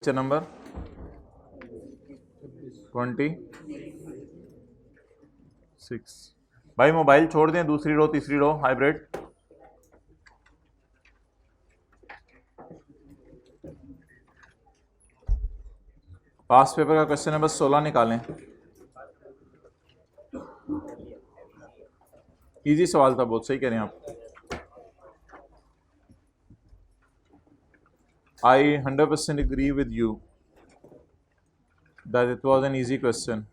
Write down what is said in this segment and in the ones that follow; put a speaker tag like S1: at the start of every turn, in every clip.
S1: Picture number 26। भाई mobile छोड़ दें, दूसरी रो तीसरी रो हाइब्रिड। पास पेपर का क्वेश्चन नंबर 16 निकालें। इजी सवाल था, बहुत सही कह रहे हैं आप। I 100% agree with you that it was an easy question.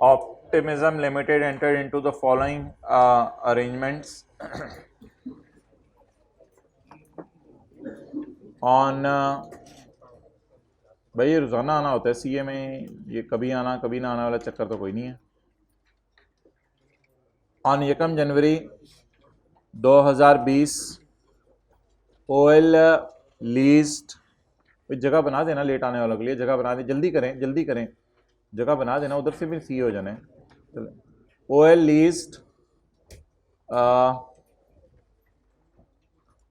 S1: Optimism Limited entered into the following arrangements on भाई ये रोजाना आना होता है सीए में, ये कभी आना कभी ना आने वाला चक्कर तो कोई नहीं है। ऑन 1 जनवरी 2020 ओएल लीज्ड, जगह बना देना लेट आने वालों के लिए, जगह बना दें, जल्दी करें जल्दी करें, जगह बना देना, उधर से भी सी हो जाने। OL leased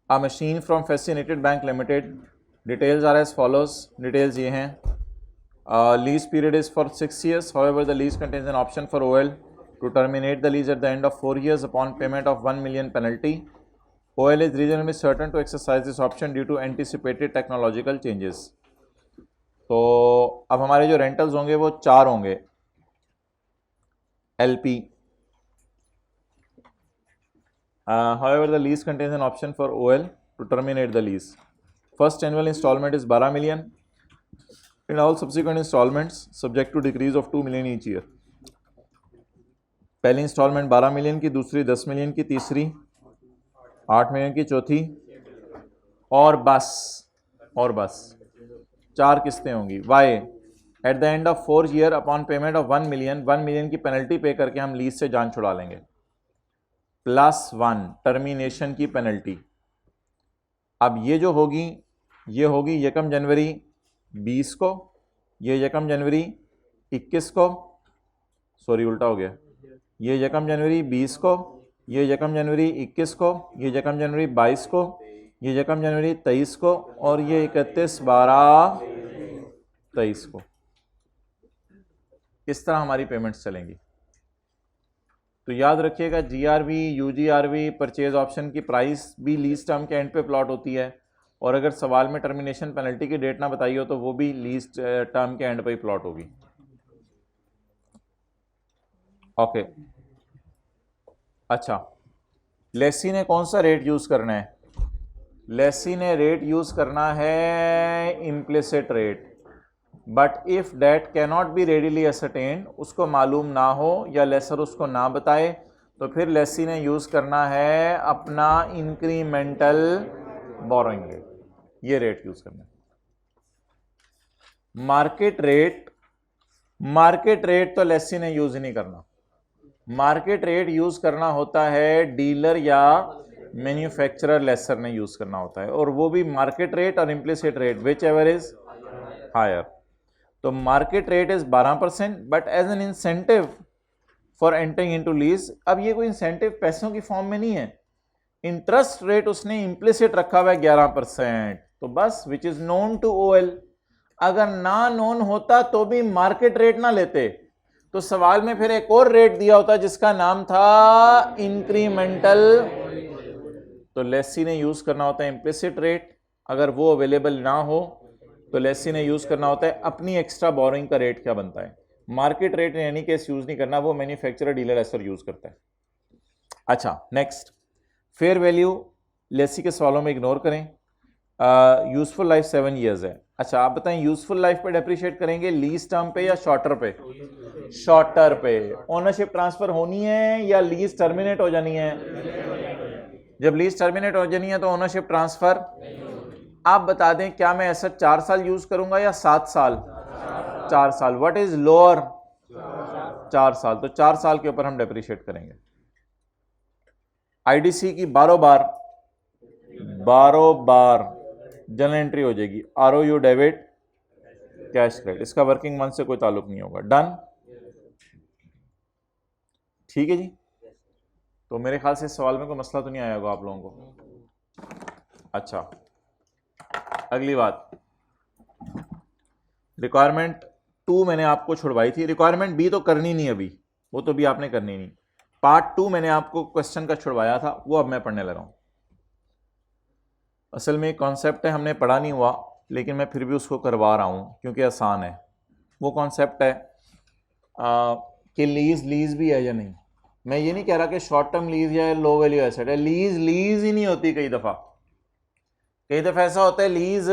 S1: a machine from Fascinated Bank Limited. Details are as follows. Details ये हैं. Lease period is for 6 years. However, the lease contains an option for OL to terminate the lease at the end of 4 years upon payment of 1 million penalty. OL is reasonably certain to exercise this option due to anticipated technological changes. तो अब हमारे जो rentals होंगे वो 4 होंगे. LP. However, the lease contains an option for OL to terminate the lease. First annual installment is 12 million and all subsequent installments subject to decrease of 2 million each year. पहली instalment 12 million की, दूसरी 10 million की, तीसरी 8 million की, चौथी और बस 4 किस्तें होंगी. Why at the end of 4 year upon payment of 1 million की पेनल्टी पे करके हम लीज से जान छुड़ा लेंगे. +1 टर्मिनेशन की पेनल्टी. अब ये जो होगी ये होगी 1 जनवरी 20 को, ये 1 जनवरी 21 को, सॉरी उल्टा हो गया, ये 1 जनवरी 20 को, ये 1 जनवरी 21 को, ये 1 जनवरी 22 को, ये 1 जनवरी 23 को और ये 31/12/23 को. इस तरह हमारी पेमेंट्स चलेंगी. तो याद रखिएगा जीआरवी, यूजीआरवी, परचेज ऑप्शन की प्राइस भी लीज टर्म के एंड पे प्लॉट होती है, और अगर सवाल में टर्मिनेशन पेनल्टी की डेट ना बताई हो तो वो भी लीज टर्म के एंड पे ही प्लॉट होगी. ओके. अच्छा, लेसी ने कौन सा रेट यूज करना है? लेसी ने रेट यूज करना है implicit rate. But if that cannot be readily ascertained, उसको मालूम ना हो या लेसर उसको ना बताए, तो फिर लेसी ने यूज करना है अपना इंक्रीमेंटल बोरोइंग रेट. ये रेट यूज करना है. मार्केट रेट तो लेसी ने यूज ही नहीं करना. मार्केट रेट यूज करना होता है डीलर या मैन्युफैक्चरर लेसर ने यूज करना होता है, और वो भी मार्केट रेट और implicit rate whichever is higher. तो market rate is 12%, but as an incentive for entering into lease. अब ये कोई इंसेंटिव पैसों की फॉर्म में नहीं है, इंटरेस्ट रेट उसने इम्प्लिसिट रखा हुआ है 11%. तो बस which is known to OL. अगर ना नोन होता तो भी मार्केट रेट ना लेते, तो सवाल में फिर एक और रेट दिया होता जिसका नाम था इंक्रीमेंटल. तो लेसी ने यूज करना होता है इम्प्लिसिट रेट. अगर वो अवेलेबल ना हो तो लेसी ने यूज करना होता है अपनी एक्स्ट्रा बोरिंग का रेट क्या बनता है. Market rate in any case use नहीं करना, वो मैन्युफैक्चरर डीलर ऐसा यूज करता है. अच्छा, नेक्स्ट फेयर वैल्यू लेसी के सवालों में इग्नोर करें. यूजफुल लाइफ 7 ईयर्स है. अच्छा, आप बताएं यूजफुल लाइफ पे डेप्रिशिएट करेंगे लीज टर्म पे या शॉर्टर पे? शॉर्टर पे. ओनरशिप ट्रांसफर होनी है या लीज टर्मिनेट हो जानी है? जब लीज टर्मिनेट हो जानी है तो ओनरशिप ट्रांसफर आप बता दें क्या मैं एसेट 4 साल यूज करूंगा या 7 साल? 4 साल। What is lower? 4 साल। तो 4 साल के ऊपर हम डेप्रिशिएट करेंगे। आईडीसी की 12 बार जनरल एंट्री हो जाएगी। ROU डेबिट, कैश क्रेडिट, इसका वर्किंग मंथ से कोई ताल्लुक नहीं होगा। डन, ठीक है जी। तो मेरे ख्याल से इस सवाल में कोई मसला तो नहीं आया होगा आप लोगों को। अच्छा, अगली बात, रिक्वायरमेंट 2 मैंने आपको छुड़वाई थी। रिक्वायरमेंट बी तो करनी नहीं अभी, वो तो भी आपने करनी नहीं। पार्ट 2 मैंने आपको क्वेश्चन का छुड़वाया था, वो अब मैं पढ़ने लगा हूं। असल में एक कॉन्सेप्ट है, हमने पढ़ा नहीं हुआ, लेकिन मैं फिर भी उसको करवा रहा हूं क्योंकि आसान है। वो कॉन्सेप्ट है कि लीज भी है या नहीं। मैं ये नहीं कह रहा कि शॉर्ट टर्म लीज या लो वैल्यू एसेट है। लीज ही नहीं होती। कई दफा ऐसा होता है लीज,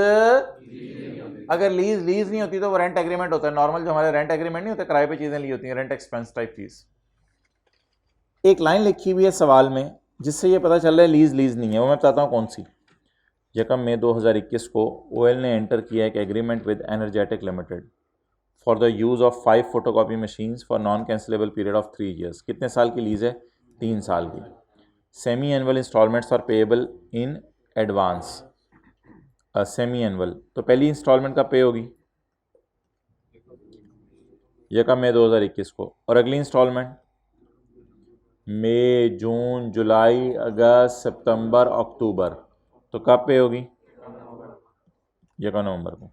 S1: अगर लीज नहीं होती तो वो रेंट एग्रीमेंट होता है। नॉर्मल जो हमारे रेंट एग्रीमेंट नहीं होते, किराए पे चीजें ली होती हैं, रेंट एक्सपेंस टाइप चीज। एक लाइन लिखी हुई है सवाल में जिससे ये पता चल रहा है लीज नहीं है। वो मैं बताता हूँ कौन सी। यकम मई 2021 को ओएल ने एंटर किया एक agreement with energetic limited for the use of 5 photocopy machines for non cancellable period of 3 years. कितने साल की लीज है? 3 साल की। Semi annual installments are payable in advance. Semi annual तो पहली इंस्टॉलमेंट कब पे होगी? यकम मई 2021 को। और अगली इंस्टॉलमेंट मई, जून, जुलाई, अगस्त, सितंबर, अक्टूबर, तो कब पे होगी? यकम नवंबर को।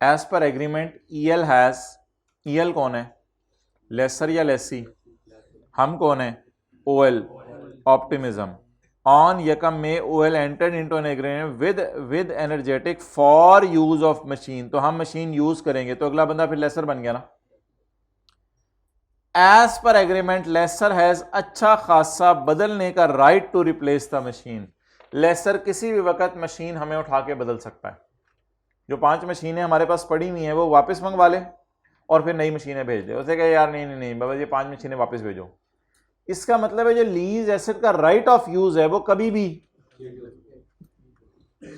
S1: As per agreement EL has, EL कौन है? लेसर या लेसी? हम कौन है? OL, optimism. ऑन यकम में OL entered into an agreement with energetic for use of machine. तो हम मशीन यूज करेंगे, तो अगला बंदा फिर लेसर बन गया ना। As per agreement laser has अच्छा खासा बदलने का right to replace the machine. Lessor किसी भी वक्त मशीन हमें उठा के बदल सकता है। जो 5 मशीनें हमारे पास पड़ी हुई हैं वो वापस मंगवा ले और फिर नई मशीनें भेज दे। उसे कहे यार नहीं बाबा, ये 5 मशीनें वापस भेजो। इसका मतलब है जो लीज एसेट का राइट ऑफ यूज है वो कभी भी,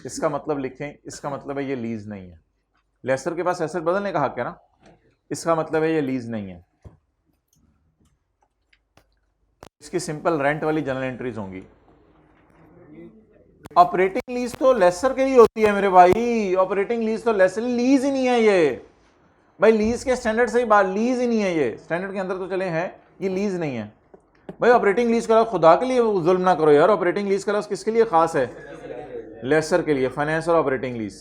S1: इसका मतलब लिखें, इसका मतलब है ये लीज नहीं है। लेसर के पास एसेट बदलने का हक है ना, इसका मतलब है ये लीज नहीं है। इसकी सिंपल रेंट वाली जनरल एंट्रीज होंगी। ऑपरेटिंग लीज तो लेसर के लिए होती है मेरे भाई। ऑपरेटिंग लीज तो लेसर, लीज ही नहीं है ये भाई। लीज के स्टैंडर्ड से ही बात, लीज ही नहीं है ये। स्टैंडर्ड के अंदर तो चले हैं, ये लीज नहीं है भाई। ऑपरेटिंग लीज का खुदा के लिए जुल्म ना करो यार। ऑपरेटिंग लीज का किसके लिए खास है? लेसर के लिए। फाइनेंस और ऑपरेटिंग लीज,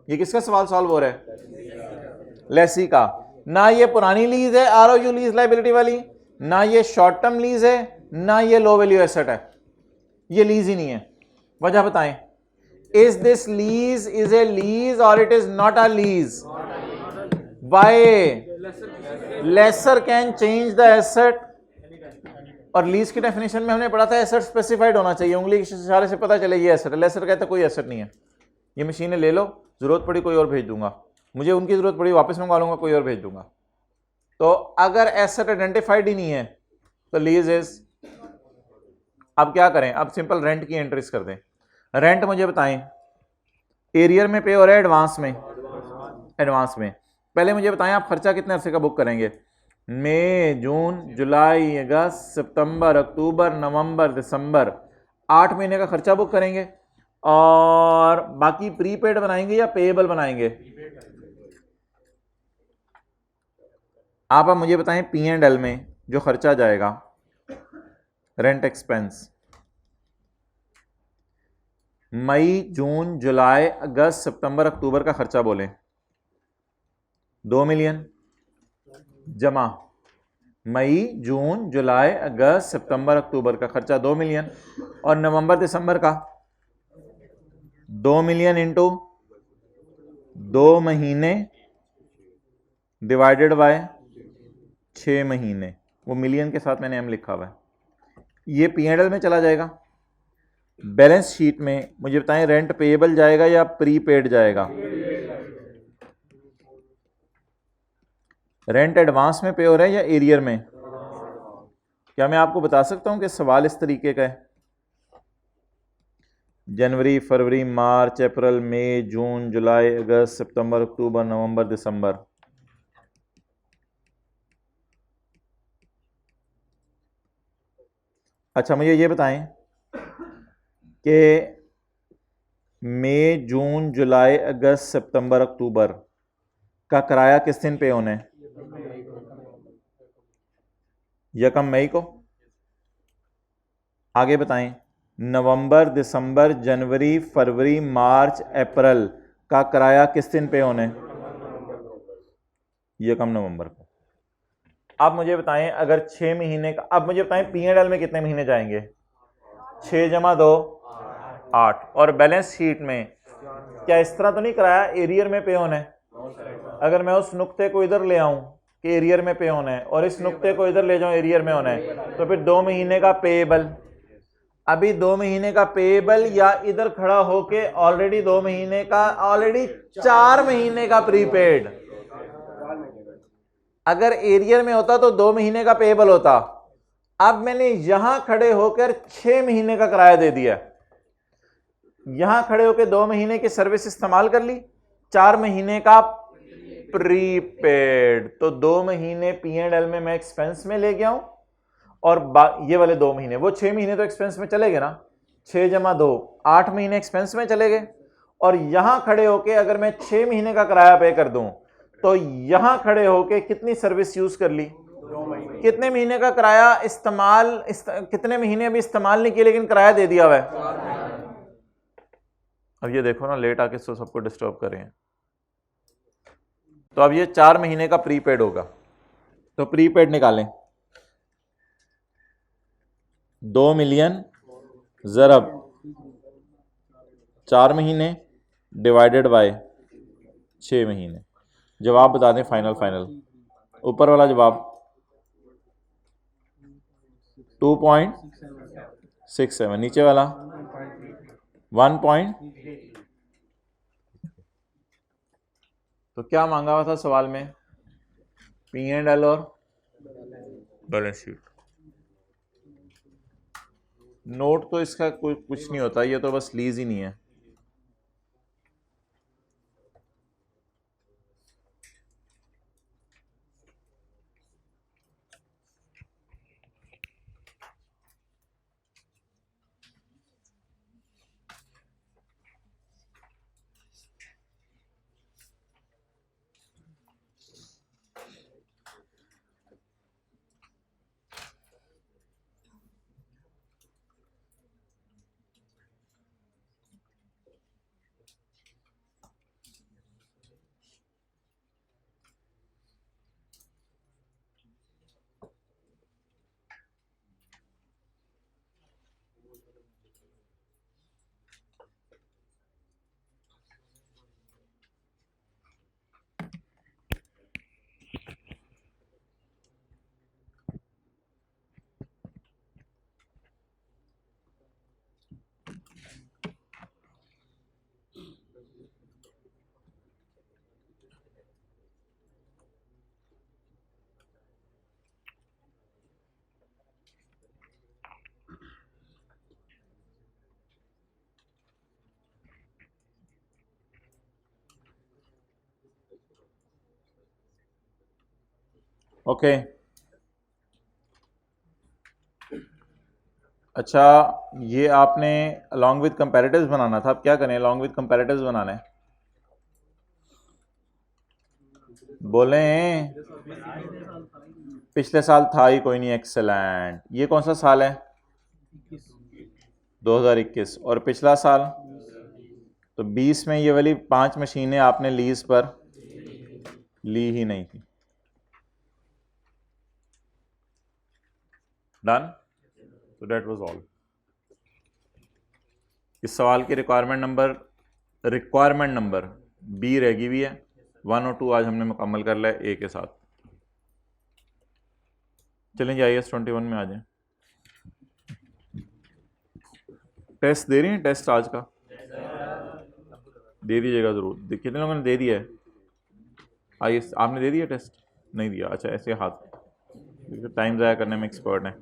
S1: ये किसका सवाल सॉल्व हो रहा है? लेसी का। ना ये पुरानी लीज है ROU लीज लाइबिलिटी वाली, ना ये शॉर्ट टर्म लीज है, ना ये लो वैल्यू एसेट है। ये लीज ही नहीं है। वजह बताएं। Is this lease is a lease और it is not a lease? Why? Lessor can change the asset. और लीज की डेफिनेशन में हमने पढ़ा था एसेट स्पेसिफाइड होना चाहिए, उंगली के इशारे से पता चले ये एसेट है। लेसर कहता कोई एसेट नहीं है, ये मशीनें ले लो, जरूरत पड़ी कोई और भेज दूंगा, मुझे उनकी जरूरत पड़ी वापस मंगवा लूंगा, कोई और भेज दूंगा। तो अगर एसेट आइडेंटिफाइड ही नहीं है तो लीज इज। अब क्या करें? अब सिंपल रेंट की एंट्रीज कर दें। रेंट मुझे बताएं, एरियर में पे हो रहा है एडवांस में? एडवांस में। पहले मुझे बताएं आप खर्चा कितने अरसे का बुक करेंगे? मई, जून, जुलाई, अगस्त, सितंबर, अक्टूबर, नवंबर, दिसंबर, 8 महीने का खर्चा बुक करेंगे। और बाकी प्रीपेड बनाएंगे या पेएबल बनाएंगे? आप अब मुझे बताएं P&L में जो खर्चा जाएगा, रेंट एक्सपेंस, मई, जून, जुलाई, अगस्त, सितंबर, अक्टूबर का खर्चा बोलें। 2 मिलियन जमा मई, जून, जुलाई, अगस्त, सितंबर, अक्टूबर का खर्चा 2 मिलियन। और नवंबर, दिसंबर का 2 मिलियन इंटू 2 महीने डिवाइडेड बाय 6 महीने। वो मिलियन के साथ मैंने एम लिखा हुआ है। ये P&L में चला जाएगा। बैलेंस शीट में मुझे बताएं रेंट पेएबल जाएगा या प्रीपेड जाएगा? रेंट एडवांस में पे हो रहा है या एरियर में? क्या मैं आपको बता सकता हूं कि सवाल इस तरीके का है? जनवरी, फरवरी, मार्च, अप्रैल, मई, जून, जुलाई, अगस्त, सितंबर, अक्टूबर, नवंबर, दिसंबर। अच्छा मुझे ये बताएं कि मई, जून, जुलाई, अगस्त, सितंबर, अक्टूबर का किराया किस दिन पे होने? यकम मई को। आगे बताएं, नवंबर, दिसंबर, जनवरी, फरवरी, मार्च, अप्रैल का किराया किस दिन पे होने? यकम नवंबर को। अब मुझे बताएं अगर 6 महीने का, अब मुझे बताएं P&L में कितने महीने जाएंगे? 6 जमा 2 8। और बैलेंस शीट में क्या इस तरह तो नहीं कराया एरियर में पे ऑन है? अगर मैं उस नुक्ते को इधर ले आऊं कि एरियर में पे ऑन है और इस नुक्ते को इधर ले जाऊं एरियर में ऑन है, तो फिर 2 महीने का पेएबल, अभी 2 महीने का पेएबल, या इधर खड़ा होके ऑलरेडी 2 महीने का, ऑलरेडी 4 महीने का प्रीपेड। अगर एरियर में होता तो 2 महीने का पेएबल होता। अब मैंने यहां खड़े होकर 6 महीने का किराया दे दिया, यहां खड़े होकर 2 महीने की सर्विस इस्तेमाल कर ली, 4 महीने का प्रीपेड। तो 2 महीने P&L में मैं एक्सपेंस में ले गया हूं, और ये वाले 2 महीने, वो 6 महीने तो एक्सपेंस में चले गए ना, 6 जमा 2 8 महीने एक्सपेंस में चले गए। और यहां खड़े होके अगर मैं 6 महीने का किराया पे कर दूं, तो यहां खड़े होके कितनी सर्विस यूज कर ली? कितने महीने का किराया इस्तेमाल, कितने महीने अभी इस्तेमाल नहीं किए लेकिन किराया दे दिया हुआ है। अब ये देखो ना, लेट आके सबको डिस्टर्ब कर रहे हैं। तो अब ये 4 महीने का प्रीपेड होगा, तो प्रीपेड निकालें। 2 मिलियन ज़रब 4 महीने डिवाइडेड बाय 6 महीने। जवाब बता दें फाइनल फाइनल। ऊपर वाला जवाब 2.67, नीचे वाला 1. तो क्या मांगा हुआ था सवाल में? P&L और बैलेंस शीट। नोट तो इसका कोई कुछ नहीं होता, ये तो बस लीज ही नहीं है। ओके अच्छा, ये आपने अलॉन्ग विद कंपैरेटिव्स बनाना था। अब क्या करें, अलॉन्ग विद कंपैरेटिव्स बनाना है? बोले पिछले साल था ही कोई नहीं। एक्सेलेंट। ये कौन सा साल है? 2021। और पिछला साल तो 20 में ये वाली 5 मशीनें आपने लीज पर ली ही नहीं थी। डन। तो डेट वाज ऑल। इस सवाल की रिक्वायरमेंट नंबर बी रहेगी भी है। 1 और 2 आज हमने मुकम्मल कर लिया ए के साथ। चलें जी IAS 21 में आ जाएं। टेस्ट दे रही हैं? टेस्ट आज का दे दीजिएगा ज़रूर। कितने लोगों ने दे दिया है? IAS आपने दे दिया टेस्ट? नहीं दिया? अच्छा, ऐसे हाथ टाइम ज़ाया करने में एक्सपर्ट हैं।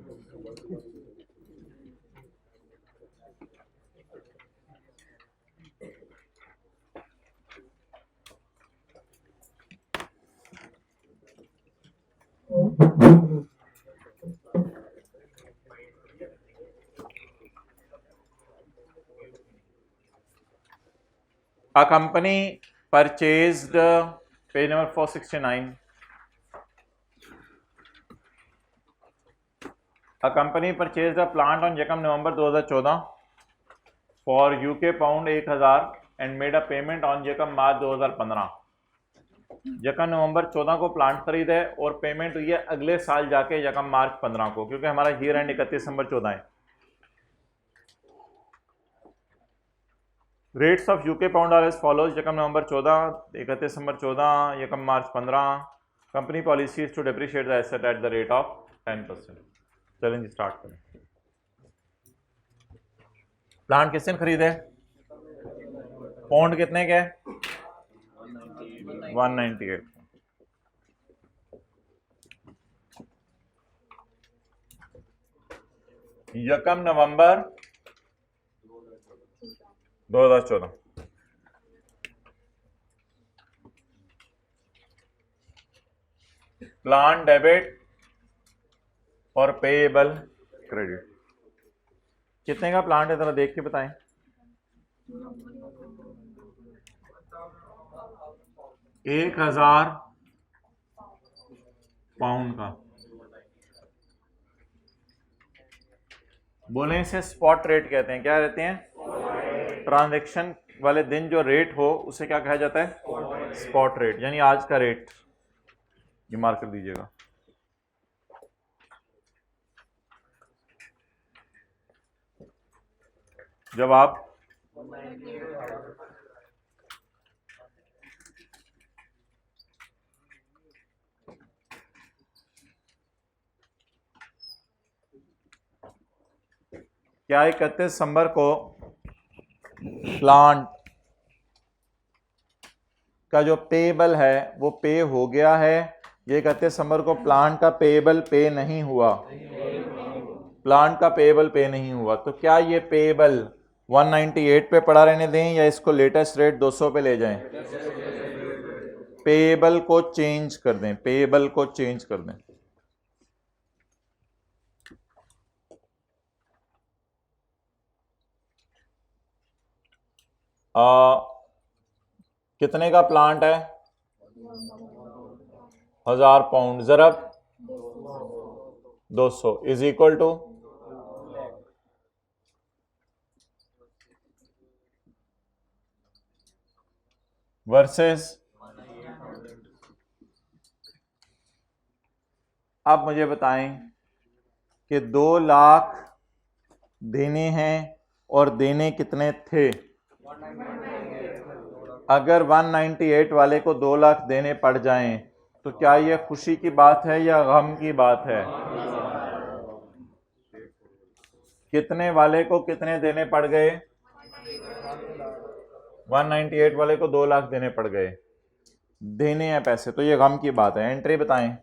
S1: A company purchased, page number 469. A company purchased a plant on 2 November 2014 for UK pound 1000 and made a payment on 2 March 2015. 2 नवंबर 14 को प्लांट खरीदा है और पेमेंट हुई है अगले साल जाके 2 मार्च 15 को, क्योंकि हमारा ईयर एंड 31 दिसंबर 14 है। Rates of UK pound are as follows: 2 नवंबर 14, 31 दिसंबर 14, 2 मार्च 15। Company policy is to depreciate the asset at the rate of 10%। चलें जी स्टार्ट करें। प्लांट किसने खरीदे? पाउंड कितने के? 198। यकम नवंबर 2014। प्लान डेबिट और पेएबल क्रेडिट। कितने का प्लांट है जरा देख के बताएं। 1000 पाउंड का। बोले इसे स्पॉट रेट कहते हैं। क्या कहते हैं? ट्रांजैक्शन वाले दिन जो रेट हो उसे क्या कहा जाता है? स्पॉट रेट, यानी आज का रेट। ये मार्क कर दीजिएगा। जब आप क्या 31 दिसंबर को प्लांट का जो पेएबल है वो पे हो गया है? ये 31 दिसंबर को प्लांट का पेएबल पे नहीं हुआ। प्लांट का पेएबल पे नहीं हुआ, तो क्या ये पेएबल 198 पे पड़ा रहने दें या इसको लेटेस्ट रेट 200 पे ले जाएं? पेएबल को चेंज कर दें, पेएबल को चेंज कर दें। कितने का प्लांट है? 1000 पाउंड ज़रब 200 इज इक्वल टू वर्सेस। अब मुझे बताएं कि 2 लाख देने हैं और देने कितने थे? अगर 198 वाले को 2 लाख देने पड़ जाएं तो क्या यह खुशी की बात है या गम की बात है? कितने वाले को कितने देने पड़ गए? 198 वाले को 2 लाख देने पड़ गए। देने हैं पैसे, तो ये गम की बात है। एंट्री बताएं।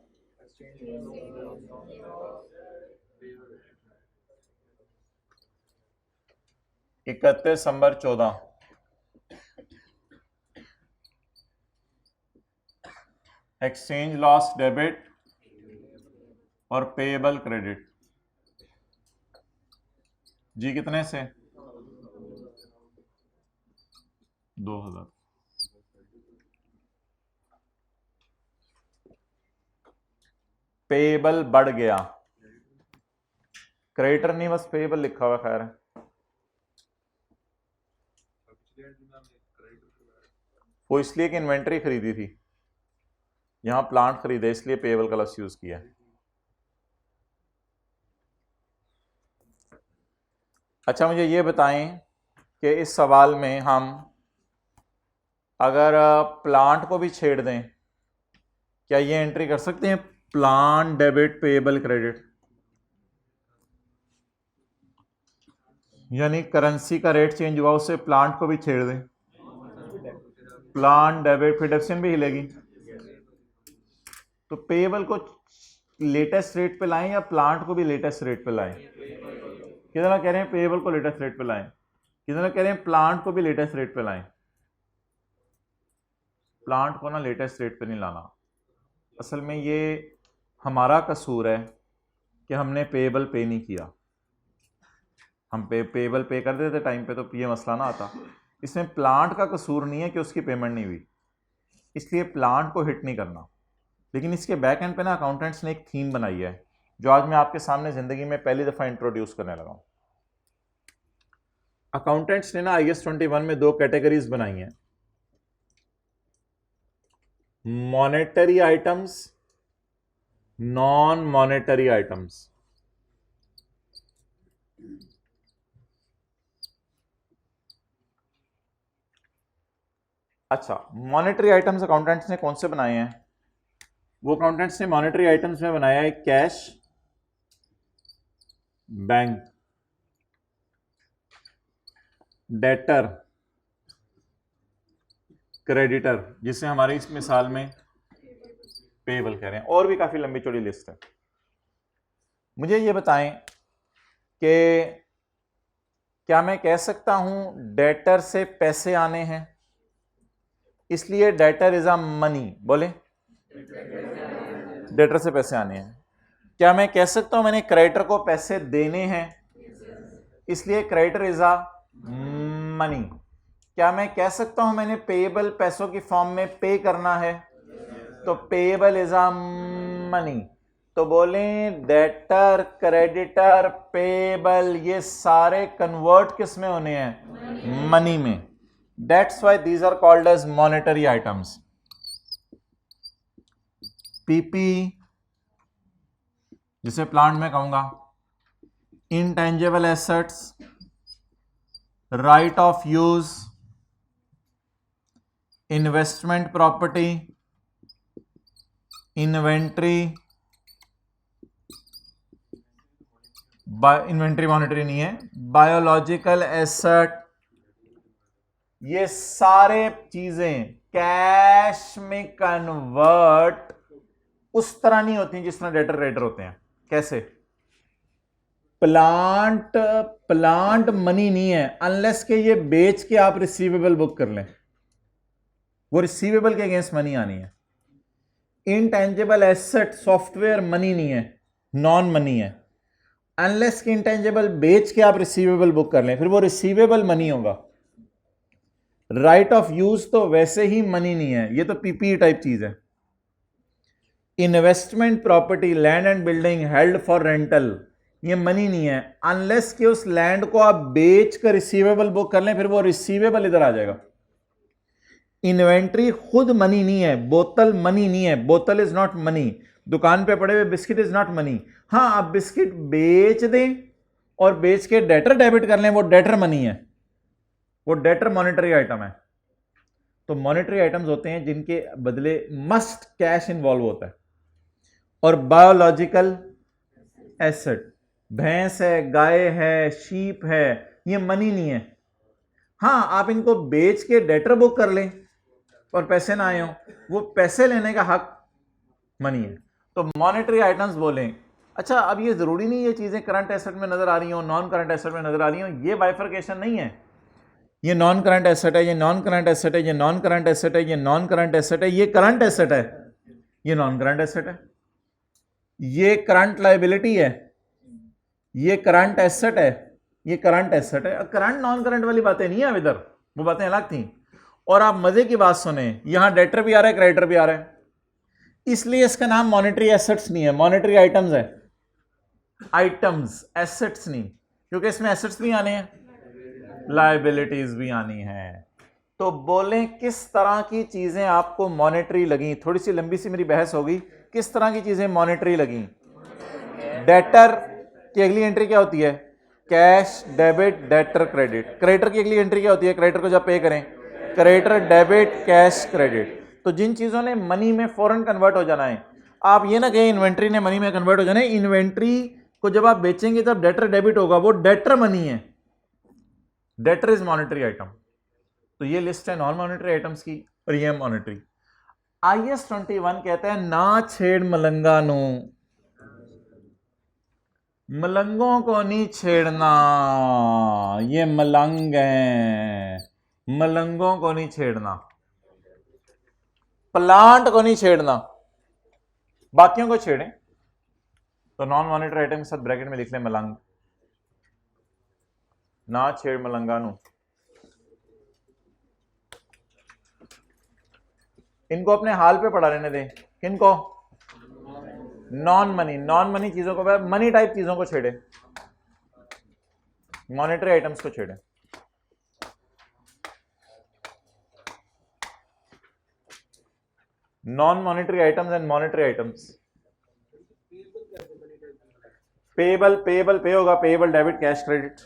S1: इकतीस दिसंबर 14। एक्सचेंज लॉस डेबिट और पेएबल क्रेडिट। जी कितने से? 2000। पेएबल बढ़ गया, क्रेडिटर नहीं बस पेएबल लिखा हुआ। खैर वो इसलिए कि इन्वेंट्री खरीदी थी, यहां प्लांट खरीदे इसलिए पेएबल का लफ्ज़ यूज किया। अच्छा मुझे ये बताएं कि इस सवाल में हम अगर प्लांट को भी छेड़ दें, क्या ये एंट्री कर सकते हैं? प्लांट डेबिट पेएबल क्रेडिट, यानी करेंसी का रेट चेंज हुआ उससे प्लांट को भी छेड़ दें। प्लांट डेबिट, फिर डेप्सिन भी हिलेगी। तो पेएबल को लेटेस्ट रेट पे लाएं या प्लांट को भी लेटेस्ट रेट पे लाएं? कितना कह रहे हैं पेएबल को लेटेस्ट रेट पे लाएं, कितना कह रहे हैं प्लांट को भी लेटेस्ट रेट पे लाएं? प्लांट को ना लेटेस्ट रेट पे नहीं लाना। असल में ये हमारा कसूर है कि हमने पेएबल पे नहीं किया। हम पेएबल पे कर देते टाइम पे तो ये मसला ना आता। इसमें प्लांट का कसूर नहीं है कि उसकी पेमेंट नहीं हुई, इसलिए प्लांट को हिट नहीं करना। लेकिन इसके बैक एंड पे ना अकाउंटेंट्स ने एक थीम बनाई है जो आज मैं आपके सामने जिंदगी में पहली दफा इंट्रोड्यूस करने लगा हूं। अकाउंटेंट्स ने ना IAS 21 में 2 कैटेगरीज बनाई हैं, monetary items, non monetary items. अच्छा, मॉनेटरी आइटम्स अकाउंटेंट्स ने कौन से बनाए हैं? वो अकाउंटेंट्स ने मॉनेटरी आइटम्स में बनाया है कैश, बैंक, डेटर, क्रेडिटर, जिसे हमारी इस मिसाल में पेबल कह रहे हैं, और भी काफी लंबी चौड़ी लिस्ट है। मुझे ये बताएं कि क्या मैं कह सकता हूं डेटर से पैसे आने हैं, इसलिए डेटर इज अ मनी? बोले, डेटर से पैसे आने हैं। क्या मैं कह सकता हूं मैंने क्रेडिटर को पैसे देने हैं, इसलिए क्रेडिटर इज अ मनी? क्या मैं कह सकता हूं मैंने पेएबल पैसों की फॉर्म में पे करना है, तो पेएबल इज अ मनी? तो बोलें डेटर, क्रेडिटर, पेएबल, ये सारे कन्वर्ट किस में होने हैं? मनी में। That's why these are called as monetary items. PP, जिसे प्लांट में कहूंगा, intangible assets, right of use, investment property, inventory, inventory monetary नहीं है, बायोलॉजिकल एसेट, ये सारे चीजें कैश में कन्वर्ट उस तरह नहीं होती जिस तरह डेटर क्रेडिटर होते हैं। कैसे? प्लांट मनी नहीं है अनलेस के ये बेच के आप रिसीवेबल बुक कर लें, वो रिसीवेबल के अगेंस्ट मनी आनी है। इंटेंजिबल एसेट सॉफ्टवेयर मनी नहीं है, नॉन मनी है, अनलेस के इंटेंजिबल बेच के आप रिसीवेबल बुक कर लें, फिर वो रिसीवेबल मनी होगा। राइट ऑफ यूज तो वैसे ही मनी नहीं है, ये तो पीपी टाइप चीज है। Investment property, land and building held for rental, ये मनी नहीं है अनलेस कि उस लैंड को आप बेच कर रिसीवेबल बुक कर लें, फिर वो रिसीवेबल इधर आ जाएगा। इन्वेंट्री खुद मनी नहीं है, बोतल मनी नहीं है, बोतल इज नॉट मनी। दुकान पे पड़े हुए बिस्किट इज नॉट मनी। हां, आप बिस्किट बेच दें और बेच के डेटर डेबिट कर लें, वो डेटर मनी है, वो डेटर मॉनेटरी आइटम है। तो मॉनेटरी आइटम्स होते हैं जिनके बदले मस्ट कैश इन्वॉल्व होता है। और बायोलॉजिकल एसेट, भैंस है, गाय है, शीप है, ये मनी नहीं है। हां, आप इनको बेच के डेटर बुक कर लें और पैसे ना आए हो, वो पैसे लेने का हक मनी है। तो मॉनेटरी आइटम्स बोलें। अच्छा, अब ये जरूरी नहीं ये चीजें करंट एसेट में नजर आ रही हो, नॉन करंट एसेट में नजर आ रही हो, ये बाइफर्केशन नहीं है। ये नॉन करंट एसेट है, ये नॉन करंट एसेट है, ये नॉन करंट एसेट है, ये नॉन करंट एसेट है, ये करंट एसेट है, ये नॉन करंट एसेट है, ये करंट लायबिलिटी है, ये करंट एसेट है, ये करंट एसेट है। करंट नॉन करंट वाली बातें नहीं है इधर, वो बातें अलग थी। और आप मजे की बात सुने, यहां डेटर भी आ रहा है, क्रेडिटर भी आ रहा है, इसलिए इसका नाम मॉनेटरी एसेट्स नहीं है, मॉनेटरी आइटम्स है। आइटम्स, एसेट्स नहीं, क्योंकि इसमें एसेट्स भी आने हैं, लायबिलिटीज भी आनी है। तो बोलें किस तरह की चीजें आपको मॉनेटरी लगी? थोड़ी सी लंबी सी मेरी बहस होगी, किस तरह की चीजें मॉनेटरी लगी? डेटर की अगली एंट्री क्या होती है? Cash, debit, debtor, credit. Creditor की अगली एंट्री क्या होती है? क्रेडिटर को जब पे करें, क्रेडिटर, डेबिट, कैश, क्रेडिट। तो जिन चीजों ने मनी में फौरन कन्वर्ट हो जाना है, आप ये ना कहें इन्वेंट्री ने मनी में कन्वर्ट हो जाना है। इन्वेंट्री को जब आप बेचेंगे तब डेटर डेबिट होगा, वो डेटर मनी है, डेटर इज मॉनेटरी आइटम। तो ये लिस्ट है नॉन मॉनेटरी आइटम्स की, और ये मॉनेटरी। IAS 21 कहता है ना छेड़ मलंगा नो, मलंगों को नहीं छेड़ना, ये मलंग हैं, मलंगों को नहीं छेड़ना, प्लांट को नहीं छेड़ना, बाकियों को छेड़ें। तो नॉन मॉनेटरी आइटम के साथ ब्रैकेट में लिख लें मलंग, ना छेड़ मलंगा नो। इनको अपने हाल पे पड़ा रहने दें। किनको? नॉन मनी चीजों को, मनी टाइप चीजों को छेड़े, मॉनेटरी आइटम्स को छेड़े। Non monetary items and monetary items. Payable पे होगा, payable debit cash credit.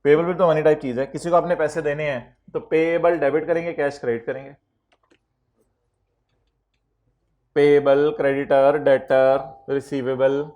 S1: Payable भी तो मनी टाइप चीज है, किसी को अपने पैसे देने हैं तो पेबल डेबिट करेंगे, कैश क्रेडिट करेंगे। Payable, creditor, debtor, receivable.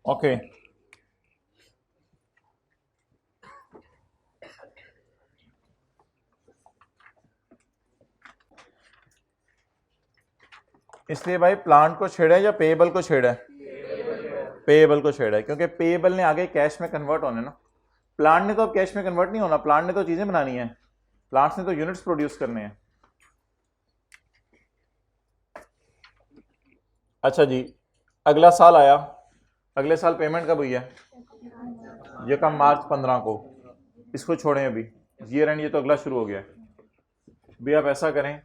S1: Okay, इसलिए भाई प्लांट को छेड़ा है या पेएबल को छेड़ा है? पेएबल को छेड़ा है, क्योंकि पेएबल ने आगे कैश में कन्वर्ट होने ना। प्लांट ने तो अब कैश में कन्वर्ट नहीं होना, प्लांट ने तो चीजें बनानी है, प्लांट्स ने तो यूनिट्स प्रोड्यूस करने हैं। अच्छा जी, अगला साल आया, अगले साल पेमेंट कब हुई है? ये कब? मार्च 15 को। इसको छोड़ें अभी, ईयर एंड ये तो अगला शुरू हो गया। भी आप ऐसा करें,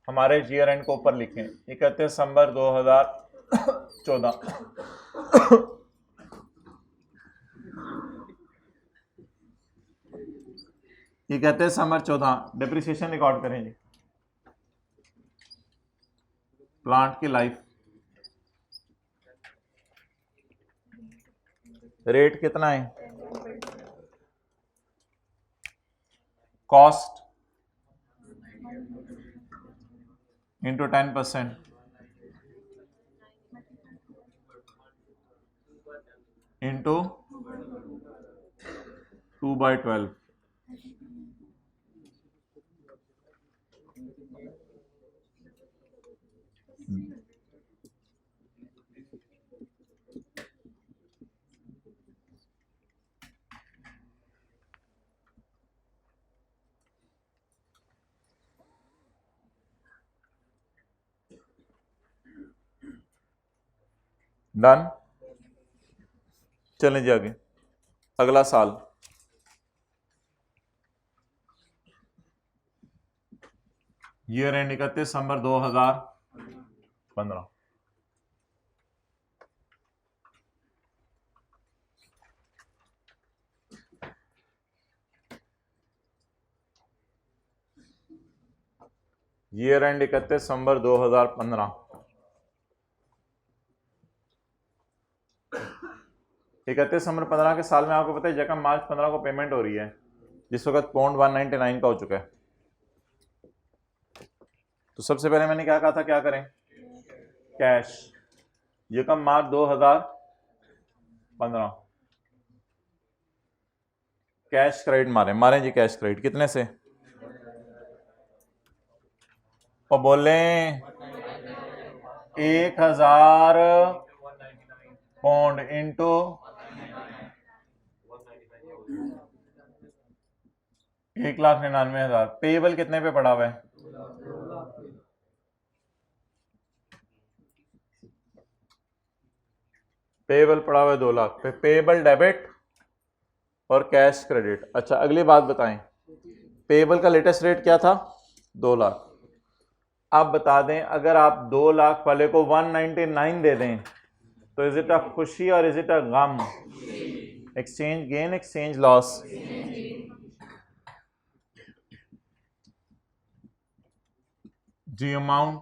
S1: हमारे ईयर एंड को ऊपर लिखें 31 दिसंबर 2014। 31 दिसंबर 14 डिप्रिसिएशन रिकॉर्ड करें जी। प्लांट की लाइफ रेट कितना है? Cost into 10% into 2/12। डन। चलें जी आगे, अगला साल year and 31 December 2015। Year and 31 दिसंबर 2015। 31 दिसंबर 15 के साल में आपको पता है जगह मार्च 15 को पेमेंट हो रही है, जिस वक्त पौंड 199 का हो चुका है। तो सबसे पहले मैंने क्या कहा था, क्या करें? कैश। ये कब? मार्च 2015। कैश क्रेडिट मारें जी, कैश क्रेडिट कितने से? और बोले 1000 पौंड इंटू 1,99,000। पेबल कितने पे पड़ा हुआ है? पेबल पड़ा हुआ है 2 लाख पे। पेबल डेबिट और कैश क्रेडिट। अच्छा, अगली बात बताएं, पेबल का लेटेस्ट रेट क्या था? 2 लाख। आप बता दें, अगर आप 2 लाख वाले को 199 दे दें तो इज इट अ खुशी और इज इट अ गम? Exchange gain, exchange loss? जी अमाउंट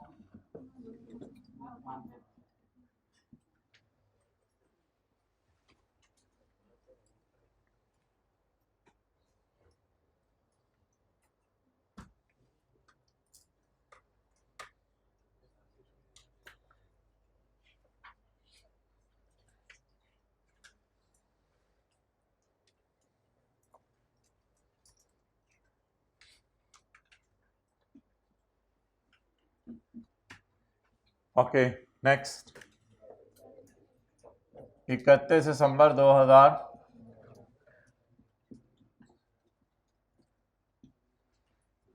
S1: ओके नेक्स्ट 31 दिसंबर 2000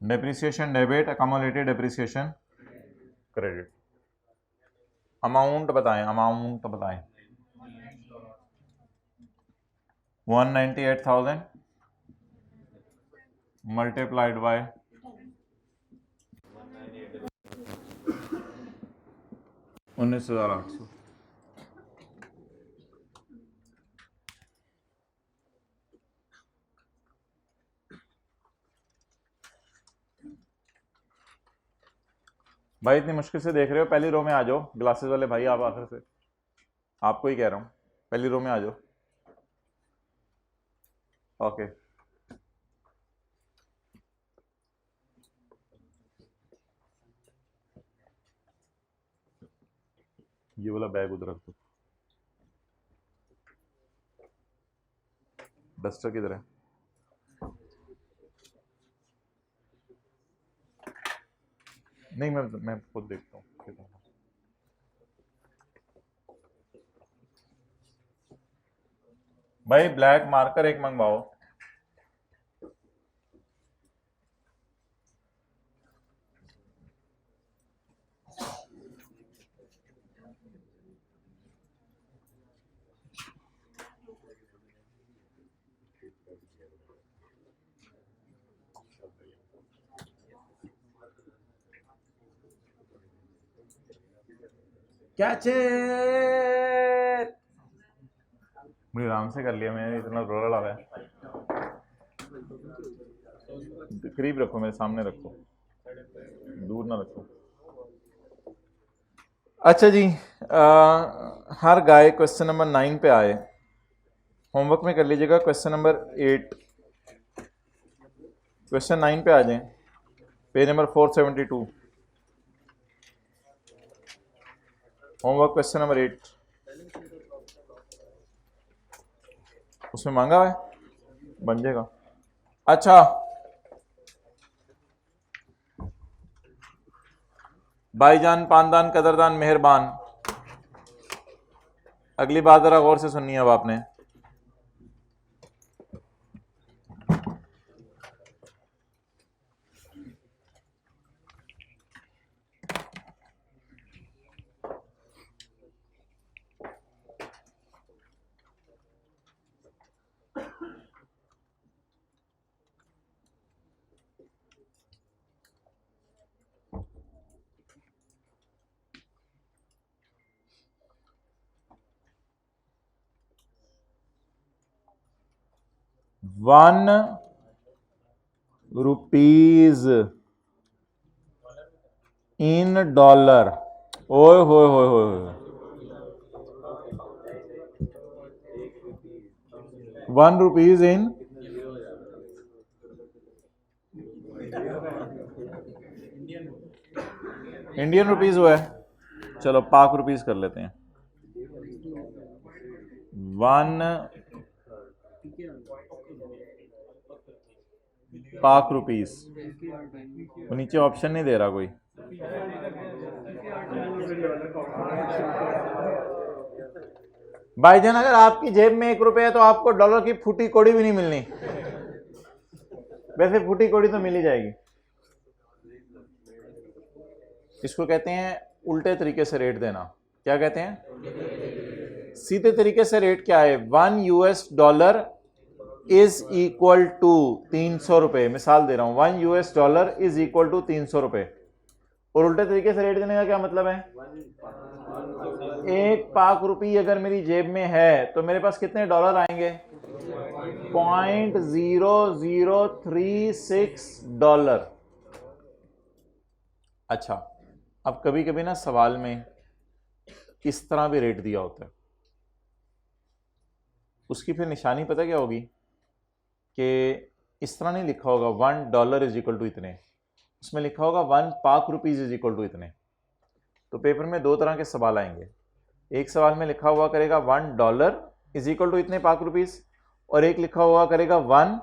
S1: depreciation debit, accumulated depreciation credit. Amount बताएं, अमाउंट बताएं। 198,000 मल्टीप्लाइड बाय 19,800। भाई इतनी मुश्किल से देख रहे हो, पहली रो में आ जाओ। ग्लासेस वाले भाई आप आखिर से, आपको ही कह रहा हूँ, पहली रो में आ जाओ। ओके ये वाला बैग उधर रख दो। डस्टर किधर है? नहीं मैं खुद देखता हूँ। भाई ब्लैक मार्कर एक मंगवाओ। क्या मुझे आराम से कर लिया मैंने, इतना रोला लगा है। करीब रखो, मेरे सामने रखो, दूर ना रखो। अच्छा जी, हर गाय क्वेश्चन नंबर 9 पे आए, होमवर्क में कर लीजिएगा। क्वेश्चन नंबर 8, क्वेश्चन 9 पे आ जाएं, page number 472, homework question number 8। उसमें मांगा है, बन जाएगा। अच्छा भाईजान, पानदान, कदरदान, मेहरबान, अगली बात जरा गौर से सुननी है अब आपने। ₹1 इन डॉलर। ओए होए होए होए, 1 रुपीज इन इंडियन रुपीज हुआ है। चलो पाक रुपीज कर लेते हैं। 1 पाक रुपीज, नीचे ऑप्शन नहीं दे रहा कोई। भाईजान अगर आपकी जेब में 1 रुपये है तो आपको डॉलर की फूटी कौड़ी भी नहीं मिलनी। वैसे फूटी कौड़ी तो मिल ही जाएगी। इसको कहते हैं उल्टे तरीके से रेट देना। क्या कहते हैं? सीधे तरीके से रेट क्या है? $1 इज इक्वल टू 300 रुपए। मिसाल दे रहा हूं, $1 इज इक्वल टू 300 रुपए। और उल्टे तरीके से रेट देने का क्या मतलब है, 1 पाक रुपी अगर मेरी जेब में है तो मेरे पास कितने डॉलर आएंगे, $0.0036। अच्छा, अब कभी कभी ना सवाल में इस तरह भी रेट दिया होता है, उसकी फिर निशानी पता क्या होगी कि इस तरह नहीं लिखा होगा $1 इज इक्वल टू इतने, उसमें लिखा होगा 1 पाक रुपीज इज इक्वल टू इतने। तो पेपर में दो तरह के सवाल आएंगे, एक सवाल में लिखा हुआ करेगा $1 इज इक्वल टू इतने पाक रुपीज, और एक लिखा हुआ करेगा 1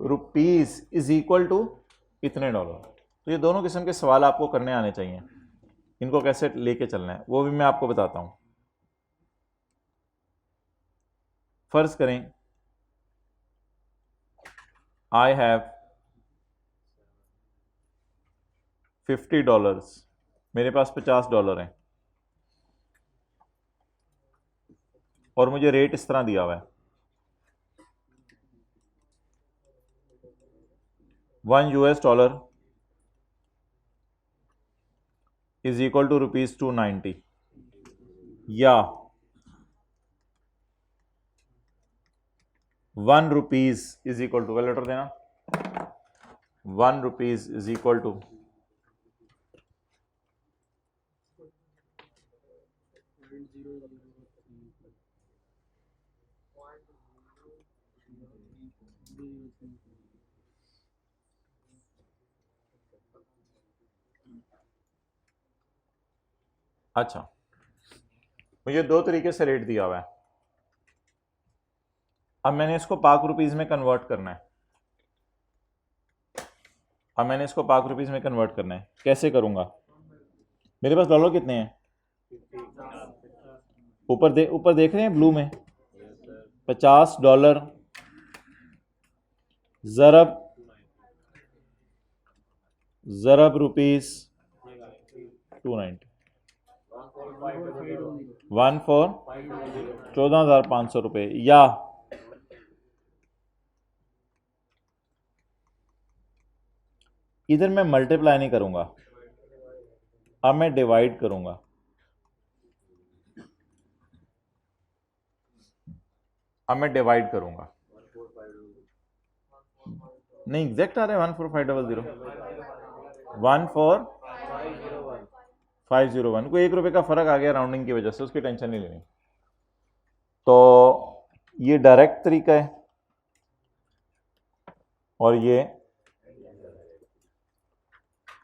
S1: रुपीज इज इक्वल टू इतने डॉलर। तो ये दोनों किस्म के सवाल आपको करने आने चाहिए, इनको कैसे लेके चलना है वो भी मैं आपको बताता हूं। फर्ज करें आई हैव $50, मेरे पास $50 हैं और मुझे रेट इस तरह दिया हुआ है 1 US$ इज इक्वल टू ₹290, या 1 rupees is equal to, letter देना, 1 रुपीज इज इक्वल टू अच्छा, मुझे दो तरीके से रेट दिया हुआ है, अब मैंने इसको पाक रुपीज में कन्वर्ट करना है। कैसे करूंगा, मेरे पास डॉलर कितने हैं, ऊपर देख रहे हैं ब्लू में, $50 ज़रब रुपीज 290, 1 for 14,500 रुपये, या इधर मैं मल्टीप्लाई नहीं करूंगा, अब मैं डिवाइड करूंगा। नहीं एग्जैक्ट आ रहा है 14500, 14501, कोई 1 रुपए का फर्क आ गया राउंडिंग की वजह से, उसकी टेंशन नहीं लेनी। तो ये डायरेक्ट तरीका है और ये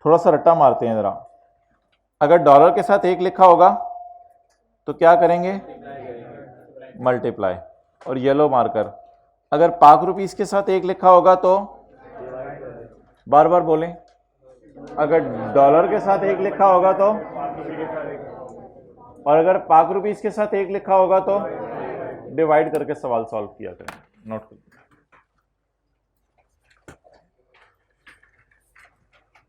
S1: थोड़ा सा रट्टा मारते हैं जरा। अगर डॉलर के साथ 1 लिखा होगा तो क्या करेंगे, मल्टीप्लाई, और येलो मार्कर। अगर पाक रुपीस के साथ 1 लिखा होगा तो बार बार बोलें, अगर डॉलर के साथ 1 लिखा होगा तो, और अगर पाक रुपीस के साथ 1 लिखा होगा तो डिवाइड करके सवाल सॉल्व किया करें। नोट करें,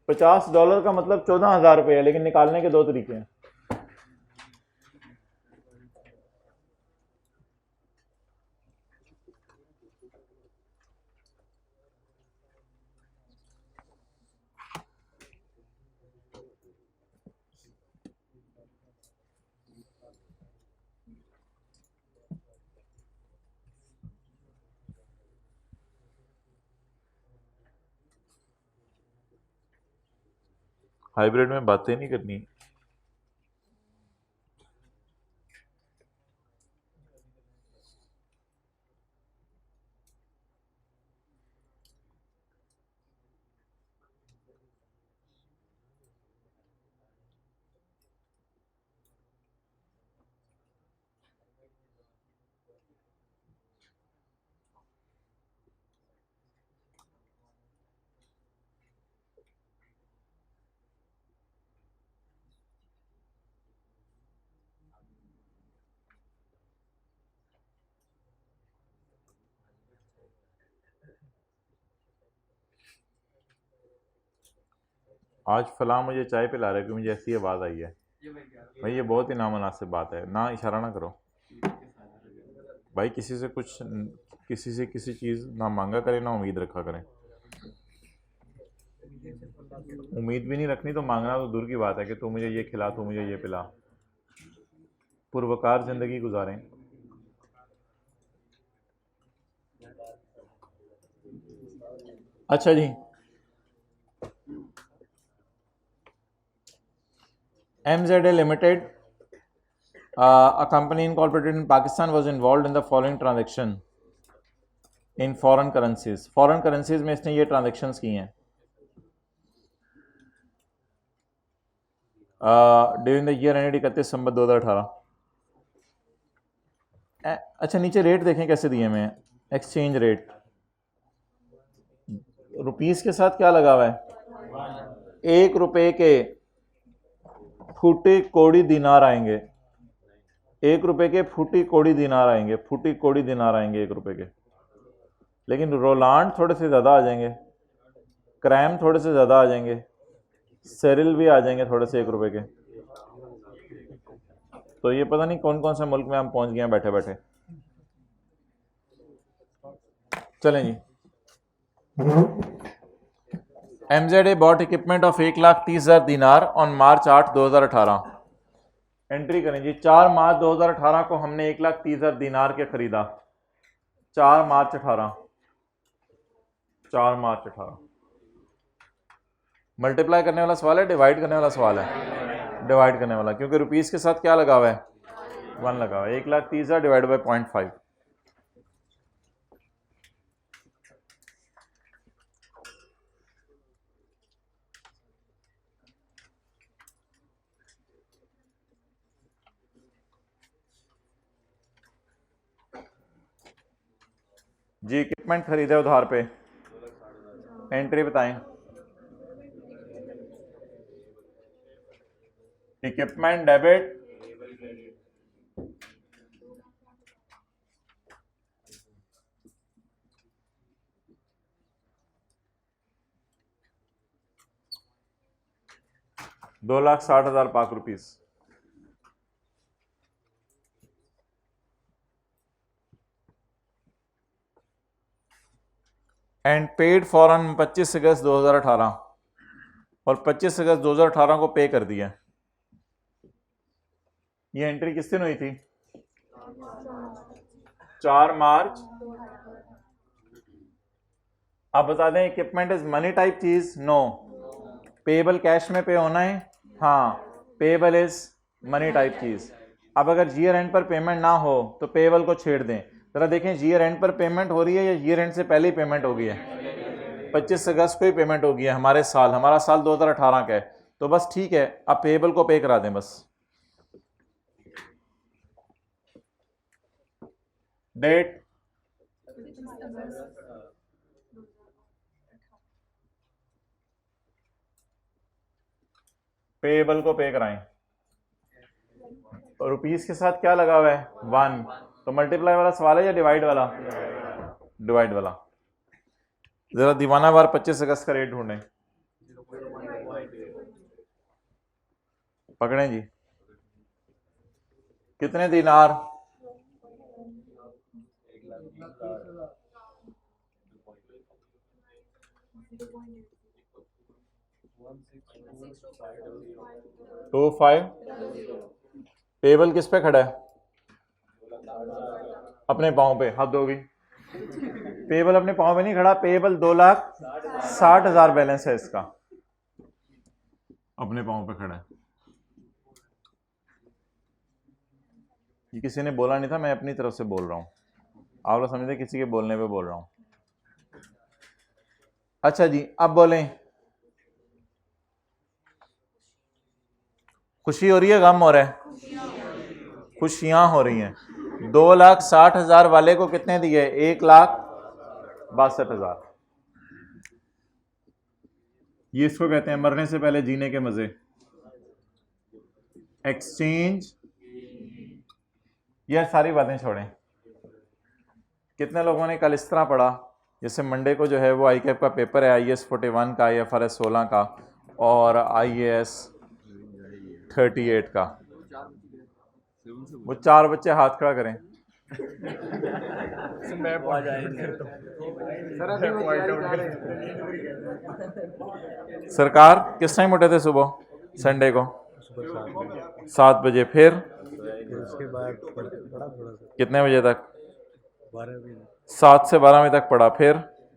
S1: $50 का मतलब 14,000 रुपये है, लेकिन निकालने के दो तरीके हैं। हाइब्रिड में बातें नहीं करनी। आज फलां मुझे चाय पिला रहा है कि मुझे ऐसी आवाज़ आई है। भाई ये बहुत ही नामुनासिब बात है, ना इशारा ना करो भाई, किसी से किसी चीज़ ना मांगा करें ना उम्मीद रखा करें। उम्मीद भी नहीं रखनी तो मांगना तो दूर की बात है कि तू मुझे ये खिला, तू मुझे ये पिला। पुरवकार जिंदगी गुजारें। अच्छा जी, MZA Limited, a company incorporated in Pakistan, was involved in the following transaction in foreign currencies. Foreign currencies में इसने ये transactions की हैं ड्यूरिंग द ईयर एंडेड 31 दिसंबर 2018। अच्छा, नीचे रेट देखें कैसे दिए हुए हैं। एक्सचेंज रेट रुपीस के साथ क्या लगा हुआ है, 1 रुपए के फूटी कोड़ी दिनार आएंगे, 1 रुपए के फूटी कोड़ी दिनार आएंगे, फूटी कोड़ी दिनार आएंगे 1 रुपए के। लेकिन रोलांड थोड़े से ज़्यादा आ जाएंगे, क्रैम थोड़े से ज़्यादा आ जाएंगे, सेरिल भी आ जाएंगे थोड़े से 1 रुपए के। तो ये पता नहीं कौन कौन से मुल्क में हम पहुंच गए हैं बैठे बैठे। चलें जी, MZA बॉट इक्विपमेंट ऑफ 1,30,000 दिनार ऑन मार्च 8, 2018। एंट्री करें जी, 4 मार्च 2018 को हमने 1,30,000 दिनार के खरीदा। 4 मार्च 18, 4 मार्च 18। मल्टीप्लाई करने वाला सवाल है, डिवाइड करने वाला सवाल है? डिवाइड करने वाला, क्योंकि रुपीस के साथ क्या लगा हुआ है, 1 लगा हुआ है। 1,30,000 डिवाइड बाई 0.5। जी, इक्विपमेंट खरीदे उधार पे, एंट्री बताएं। इक्विपमेंट डेबिट, $2,60,000 पाक रुपीस। एंड पेड फॉरन 25 अगस्त 2018, और 25 अगस्त 2018 को पे कर दिया। ये एंट्री किस दिन हुई थी, 4 मार्च। अब बता दें, इक्विपमेंट इज मनी टाइप चीज? नो। पेएबल कैश में पे होना है? हाँ, पेएबल इज मनी टाइप चीज। अब अगर ईयर एंड पर पेमेंट ना हो तो पेएबल को छेड़ दें। जरा देखें, ईयर एंड पर पेमेंट हो रही है या ईयर एंड से पहले ही पेमेंट हो गई है? 25 अगस्त को ही पेमेंट हो गई है। हमारा साल 2018 का है, तो बस ठीक है, अब पेएबल को पे करा दें बस। डेट, पेएबल को पे कराएं। रुपीस के साथ क्या लगा हुआ है, 1। तो मल्टीप्लाई वाला सवाल है या डिवाइड वाला? डिवाइड वाला। जरा दीवाना वार 25 अगस्त का रेट ढूंढें, पकड़ें जी। कितने दिनार? 25। पेबल किस पे खड़ा है? अपने पाँव पे। हद होगी, पेबल अपने पाँव पे नहीं खड़ा। पेबल 2,60,000 बैलेंस है इसका, अपने पाँव पे खड़ा है। ये किसी ने बोला नहीं था, मैं अपनी तरफ से बोल रहा हूँ। आप लोग समझते किसी के बोलने पे बोल रहा हूँ। अच्छा जी, अब बोलें, खुशी हो रही है, गम हो रहा है? खुशियां हो रही हैं। 2,60,000 वाले को कितने दिए? 1,62,000। ये इसको कहते हैं मरने से पहले जीने के मजे। एक्सचेंज, यह सारी बातें छोड़ें। कितने लोगों ने कल इस तरह पढ़ा, जैसे मंडे को जो है वो ICAP का पेपर है, IAS 41 का, IFRS 16 का और IAS 38 का। वो 4 बच्चे हाथ खड़ा करें। सरकार किस टाइम उठे थे सुबह संडे को? 7 बजे। फिर
S2: उसके बाद पढ़ा थोड़ा सा
S1: कितने बजे तक?
S2: 12 बजे
S1: 7 से 12 बजे तक पढ़ा। फिर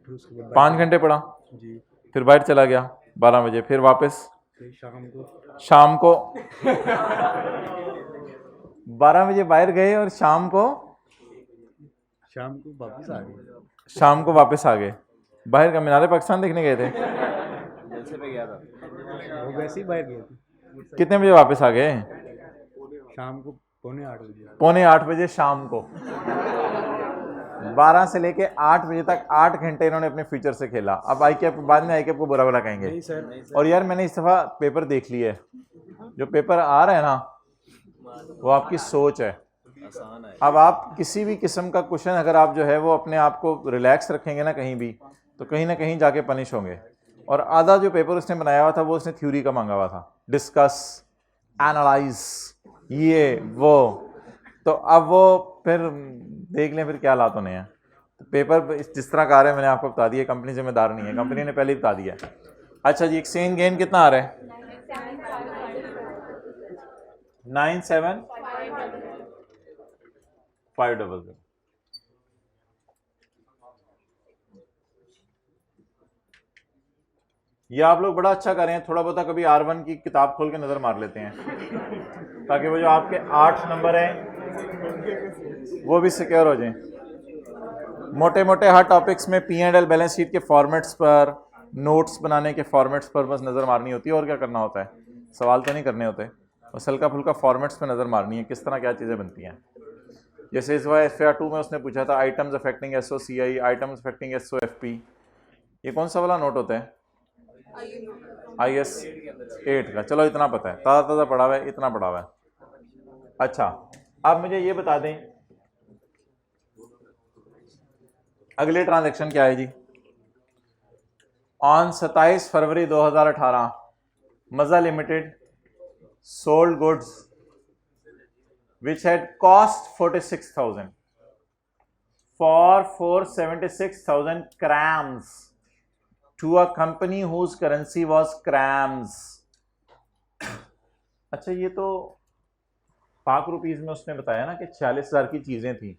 S2: उसके बाद
S1: 5 घंटे पढ़ा।
S2: जी
S1: फिर बाहर चला गया 12 बजे। फिर वापस
S2: फिर
S1: शाम को 12 बजे बाहर गए और शाम को
S2: वापस आ गए।
S1: शाम को वापस आ गए। बाहर का मीनार पाकिस्तान देखने गए थे?
S2: जलसे पे गया था वो, वैसे ही बाहर गए थे।
S1: कितने बजे वापस आ गए?
S2: शाम को 7:45 बजे।
S1: 7:45 बजे शाम को। 12 से लेके 8 बजे तक 8 घंटे इन्होंने अपने फ्यूचर से खेला। अब आईकेएफ बाद में आईकेएफ को बुरा भला कहेंगे।
S2: नहीं सर।
S1: और यार मैंने इस दफा पेपर देख लिया है, जो पेपर आ रहा है ना वो आपकी सोच है। अब आप किसी भी किस्म का क्वेश्चन अगर आप जो है वो अपने आप को रिलैक्स रखेंगे ना कहीं भी, तो कहीं ना कहीं जाके पनिश होंगे। और आधा जो पेपर उसने बनाया हुआ था वो उसने थ्योरी का मांगा हुआ था, डिस्कस, एनालाइज, ये वो। तो अब वो फिर देख लें फिर क्या हालात होने हैं। तो पेपर जिस तरह का आ रहा है मैंने आपको बता दिया, कंपनी जिम्मेदार नहीं है, कंपनी ने पहले ही बता दिया। अच्छा जी, एक्सचेंज गेन कितना आ रहा है? 97,500। ये आप लोग बड़ा अच्छा कर रहे हैं, थोड़ा बहुत कभी R1 की किताब खोल के नजर मार लेते हैं ताकि वो जो आपके 8 नंबर हैं वो भी सिक्योर हो जाएं। मोटे मोटे हर टॉपिक्स में P&L बैलेंस शीट के फॉर्मेट्स पर, नोट्स बनाने के फॉर्मेट्स पर बस नज़र मारनी होती है। और क्या करना होता है? सवाल तो नहीं करने होते, बस हल्का फुल्का फॉर्मेट्स पर नज़र मारनी है, किस तरह क्या चीज़ें बनती हैं। जैसे इस बार FAR 2 में उसने पूछा था items affecting SOCI, items affecting SOFP। ये कौन सा वाला नोट होता है? IS 8 का। चलो इतना पता है, ताज़ा ताज़ा पढ़ा हुआ है, इतना पढ़ा हुआ है। अच्छा, अब मुझे ये बता दें अगले ट्रांजैक्शन क्या है जी। On 27 February 2018 Maza limited sold goods which had cost 46,000 for 476,000 crams to a company whose currency was crams। अच्छा, ये तो पाक रुपीज में उसने बताया ना कि 46,000 की चीजें थी।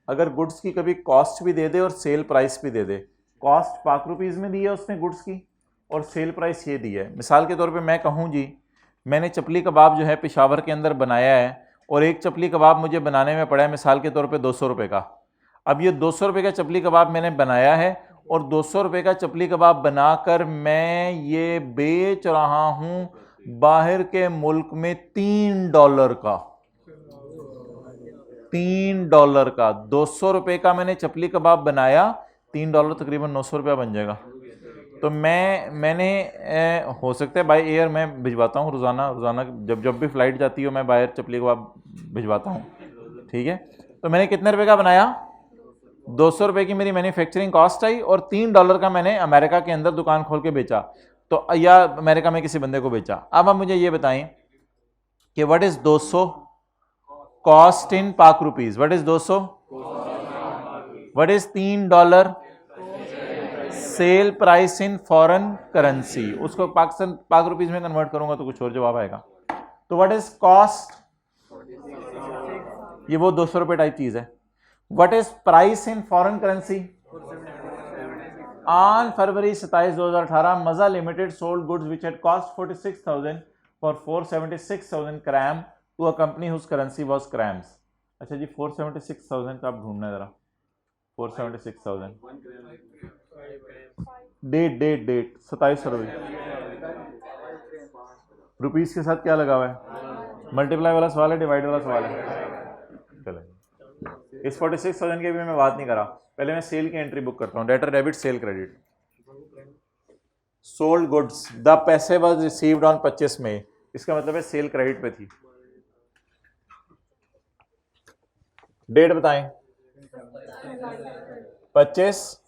S1: अगर गुड्स की कभी कॉस्ट भी दे दे और सेल प्राइस भी दे दे, कॉस्ट पाक रुपीज में दी है उसने गुड्स की और सेल प्राइस ये दी है। मिसाल के तौर पे मैं कहूँ जी, मैंने चपली कबाब जो है पेशावर के अंदर बनाया है और एक चपली कबाब मुझे बनाने में पड़ा है मिसाल के तौर पे 200 रुपये का। अब ये 200 रुपये का चपली कबाब मैंने बनाया है और 200 रुपये का चपली कबाब बनाकर मैं ये बेच रहा हूँ बाहर के मुल्क में $3 का। $3 का 200 रुपये का मैंने चपली कबाब बनाया, $3 तकरीबन 900 रुपया बन जाएगा। तो मैंने हो सकता है बाय एयर मैं भिजवाता हूँ रोज़ाना जब भी फ्लाइट जाती हो मैं बाहर चपली कबाब भिजवाता हूँ, ठीक है। तो मैंने कितने रुपए का बनाया? 200 रुपये की मेरी मैन्युफैक्चरिंग कॉस्ट आई और $3 का मैंने अमेरिका के अंदर दुकान खोल के बेचा, तो या अमेरिका में किसी बंदे को बेचा। अब आप मुझे ये बताएं कि व्हाट इज 200 कॉस्ट इन पाक rupees? What is 200? What is $3 sale price in foreign currency? उसको पाक रुपीज में कन्वर्ट करूंगा तो कुछ और जवाब आएगा। तो व्हाट इज कॉस्ट? ये वो 200 रुपये टाइप चीज है। What is price in foreign currency? On फरवरी 27, 2018 Maza limited sold goods which had cost 46,000 for 476,000 crams to a company whose currency was crams। अच्छा जी, 476,000 का आप ढूंढना है जरा। 476,000 डेट 27 फरवरी। रुपीस के साथ क्या लगा हुआ है? मल्टीप्लाई वाला सवाल है, डिवाइड वाला सवाल है? चले, इस 46,000 की भी मैं बात नहीं करा, पहले मैं सेल की एंट्री बुक करता हूँ। Debtor debit, cell credit. Sold goods, the पैसे वाज रिसीव्ड ऑन 25 मई, इसका मतलब है सेल क्रेडिट पे थी। डेट बताएं। 25,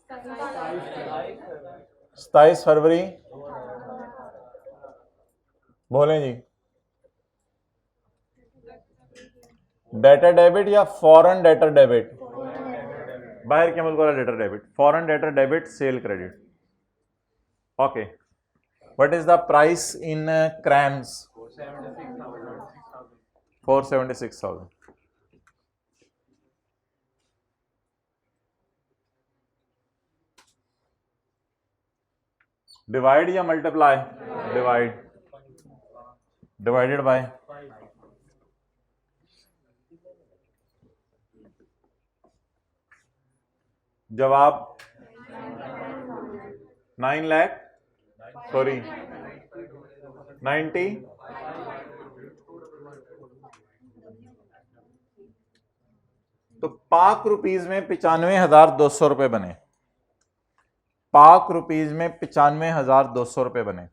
S1: 27 फरवरी। बोलें जी। डेटर डेबिट या फॉरेन डेटर डेबिट? बाहर के मुल्क वाला debtor debit, foreign debtor debit, cell credit. Okay, what is the price in cramps? 476,000। Divide या मल्टीप्लाई? डिवाइड, डिवाइडेड बाय जवाब 9 लाख, सॉरी 90, तो पाक रुपीज में 95,200 रुपए बने। पाक रुपीज में 95,200 रुपए बने।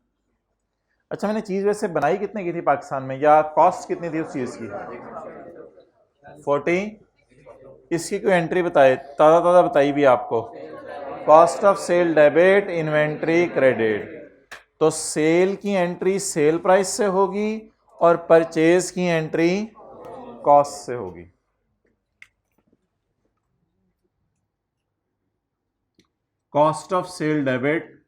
S1: अच्छा, मैंने चीज वैसे बनाई कितने की थी पाकिस्तान में, या कॉस्ट कितनी थी उस चीज की? 40। इसकी कोई एंट्री बताए, ताज़ा ताज़ा बताई भी आपको। Cost of sale debit, inventory credit. तो सेल की एंट्री सेल प्राइस से होगी और परचेज की एंट्री कॉस्ट से होगी। Cost of sale debit,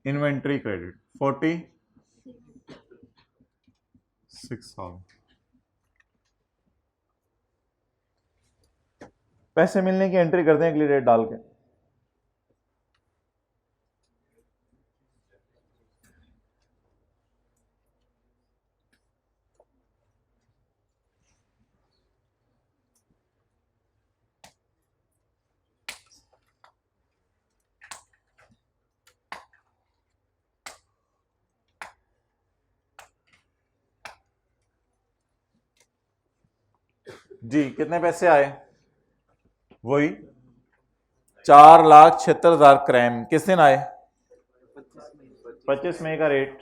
S1: inventory credit 46,000। पैसे मिलने की एंट्री करते हैं अगली डेट डाल के। जी कितने पैसे आए? वही 4,76,000 क्रैम। किस दिन आए? 25 मई का rate.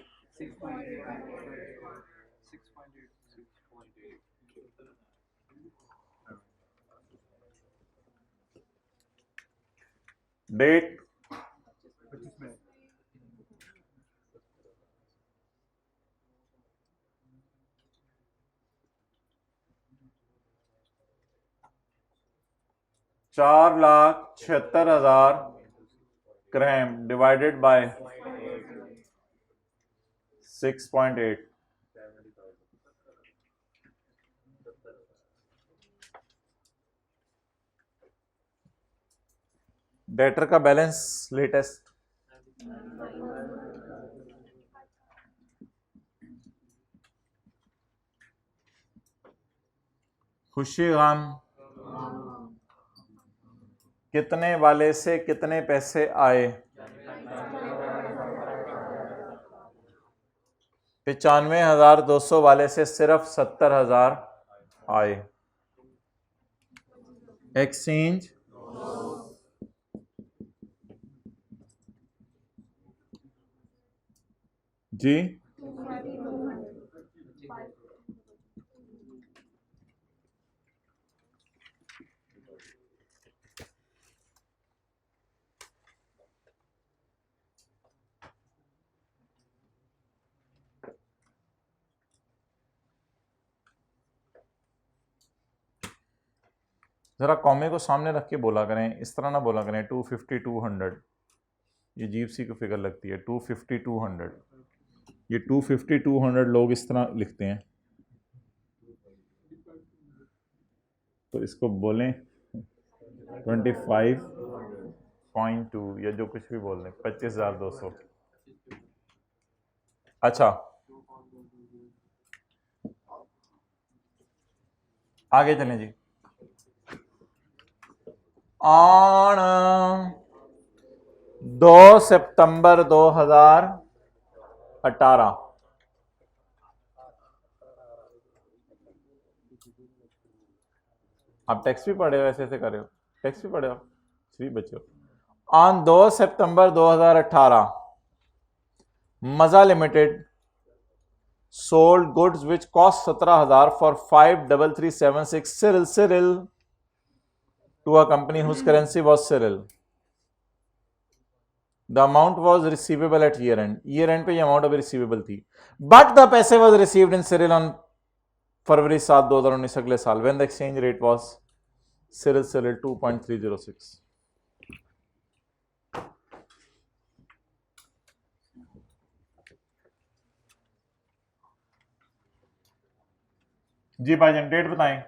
S1: Date 4,76,000 cram divided by 6.8। Debtor का बैलेंस लेटेस्ट खुशी गम कितने वाले से कितने पैसे आए? 95,200 वाले से सिर्फ 70,000 आए। एक्सचेंज जी ज़रा कॉमे को सामने रख के बोला करें, इस तरह ना बोला करें 250 200। ये अजीब सी को फिगर लगती है 250 200। ये 250 200 लोग इस तरह लिखते हैं, तो इसको बोलें 25.2 या जो कुछ भी बोल दें 25,200। अच्छा आगे चलें जी। ऑन 2 सितंबर 2018 आप टैक्स भी पढ़े हो, ऐसे कर रहे हो, टैक्स भी पढ़े हो, 3 बच्चे हो। On 2 September 2018 Maza limited sold goods which cost 17,000 for 53376 Cyril to a company whose currency was Cyril. The amount was receivable at year end. Year end पे ये amount अभी receivable थी, but the पैसे was received in Cyril on फरवरी 7 2019 अगले साल। When the exchange rate was सिरिल 2.306। जी भाईजान डेट बताएं।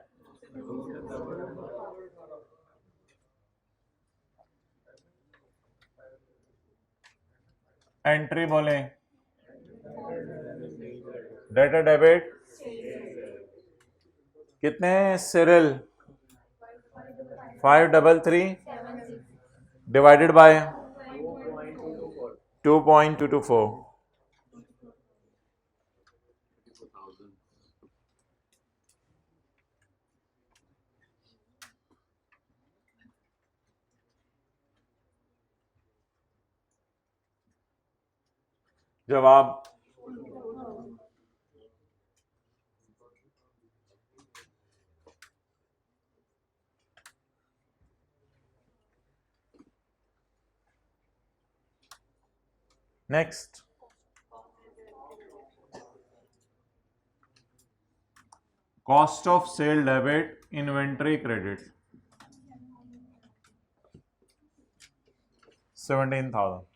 S1: एंट्री बोलें। डेटा डेबिट कितने? सिरिल 533 डिवाइडेड बाय 2.224। जवाब next. Cost of sale debit inventory credit 17,000।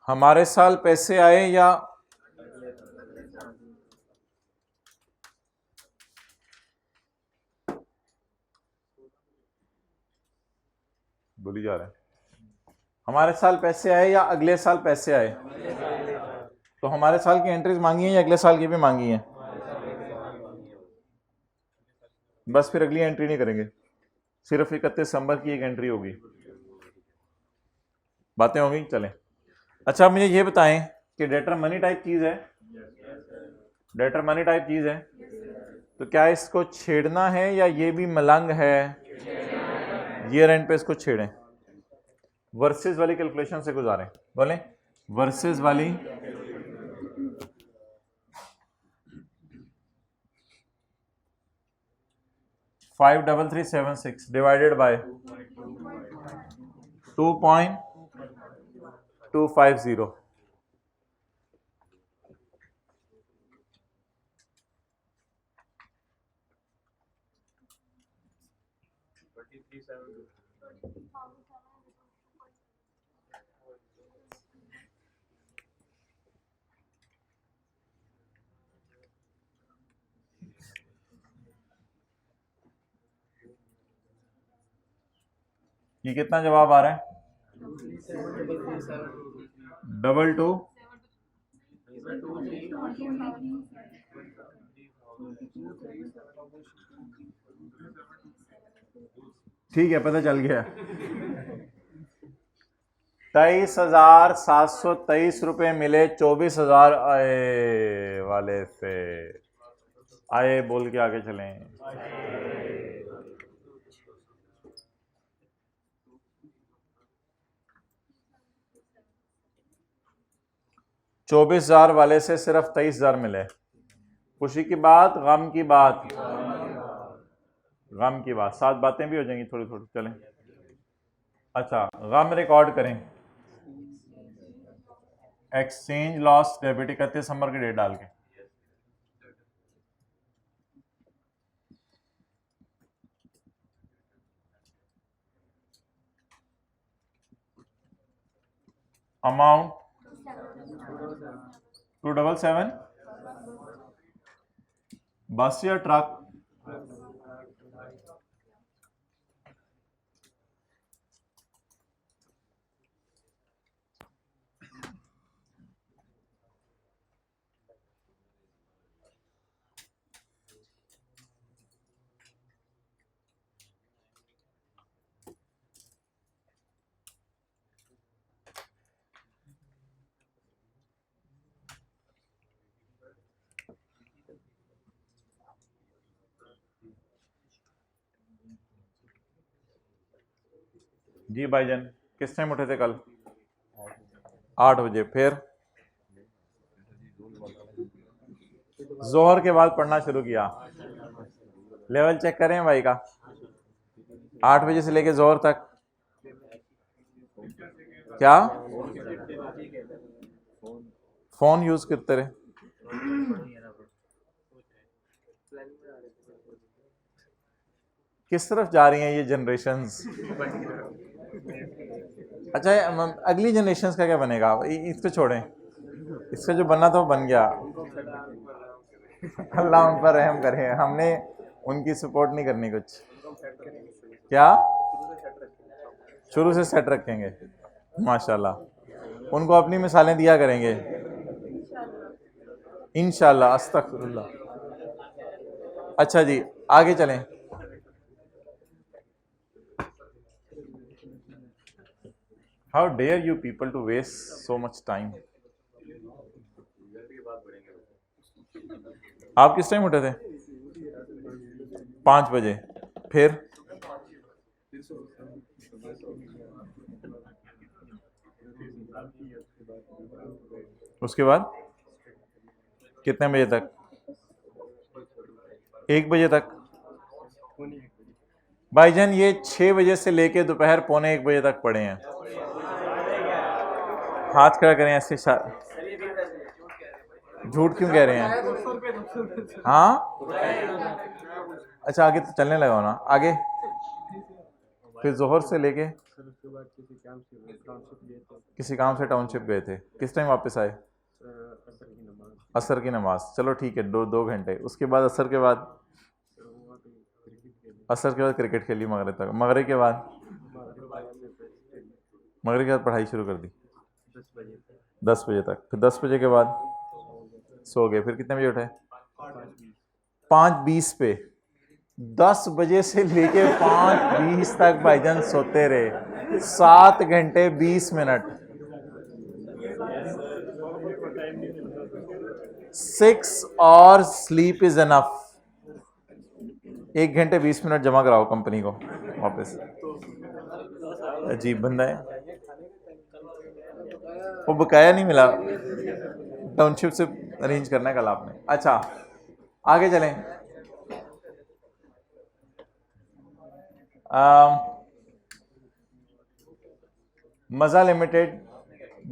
S1: हमारे साल पैसे आए या भूल जा रहे हैं? हमारे साल पैसे आए या अगले साल पैसे आए? तो हमारे साल की एंट्रीज मांगी हैं या अगले साल की भी मांगी हैं? बस फिर अगली एंट्री नहीं करेंगे, सिर्फ 31 दिसंबर की एक एंट्री होगी। बातें होंगी, चलें। अच्छा, मुझे ये बताएं कि डेटर मनी टाइप चीज है, डेटर मनी टाइप चीज है, तो क्या इसको छेड़ना है या ये भी मलंग है? ईयर एंड पे इसको छेड़ें। वर्सेस वाली कैलकुलेशन से गुजारें। बोलें वर्सेस वाली। Five 53376 divided by 2.250। ये कितना जवाब आ रहा है? 22। ठीक है, पता चल गया। 23,723 रुपये मिले 24,000 आए वाले से। आए बोल के आगे चलें। 24,000 वाले से सिर्फ 23,000 मिले। खुशी की बात, गम की बात, गम की बात। 7 बातें भी हो जाएंगी थोड़ी थोड़ी, चलें। अच्छा, गम रिकॉर्ड करें। एक्सचेंज लॉस डेबिट 31 दिसंबर की डेट डाल के। अमाउंट 277। बस या ट्रक? जी भाईजान, किस टाइम उठे थे कल? 8 बजे। फिर जोहर के बाद पढ़ना शुरू किया। लेवल चेक करें भाई का, 8 बजे से लेके जोहर तक क्या फोन यूज करते रहे। किस तरफ जा रही हैं ये जनरेशंस? अच्छा अगली जनरेशंस का क्या बनेगा? इसको छोड़ें, इसका जो बनना था वो बन गया। अल्लाह उन पर रहम करे, हमने उनकी सपोर्ट नहीं करनी कुछ। क्या शुरू से सेट रखेंगे माशाल्लाह, उनको अपनी मिसालें दिया करेंगे इंशाल्लाह। अस्तगफिरुल्लाह। अच्छा जी आगे चलें। How dare you people to waste so much time. आप किस टाइम उठे थे? 5 बजे। फिर उसके बाद कितने बजे तक? 1 बजे तक। भाईजान ये 6 बजे से लेके दोपहर 1:45 तक पढ़े हैं। हाथ खड़ा करें ऐसे। झूठ क्यों कह रहे हैं? हाँ अच्छा आगे तो चलने लगा ना आगे। फिर जोहर से लेके किसी काम से टाउनशिप गए थे। किस टाइम वापस आए? असर की नमाज। चलो ठीक है, 2 घंटे। उसके बाद असर के बाद क्रिकेट खेली मगरिब तक। मगरिब के बाद पढ़ाई शुरू कर दी 10 बजे तक। फिर 10 बजे के बाद सो गए। फिर कितने बजे उठे? 5:20 पे। 10 बजे से लेके 5:20 तक भाईजान सोते रहे। 7 घंटे 20 minute. 6 hours sleep is enough. 1 घंटे 20 मिनट जमा कराओ कंपनी को वापस। अजीब बंदा है वो, बकाया नहीं मिला। टाउनशिप से अरेंज करना है कल आपने। अच्छा आगे चलें। मजा लिमिटेड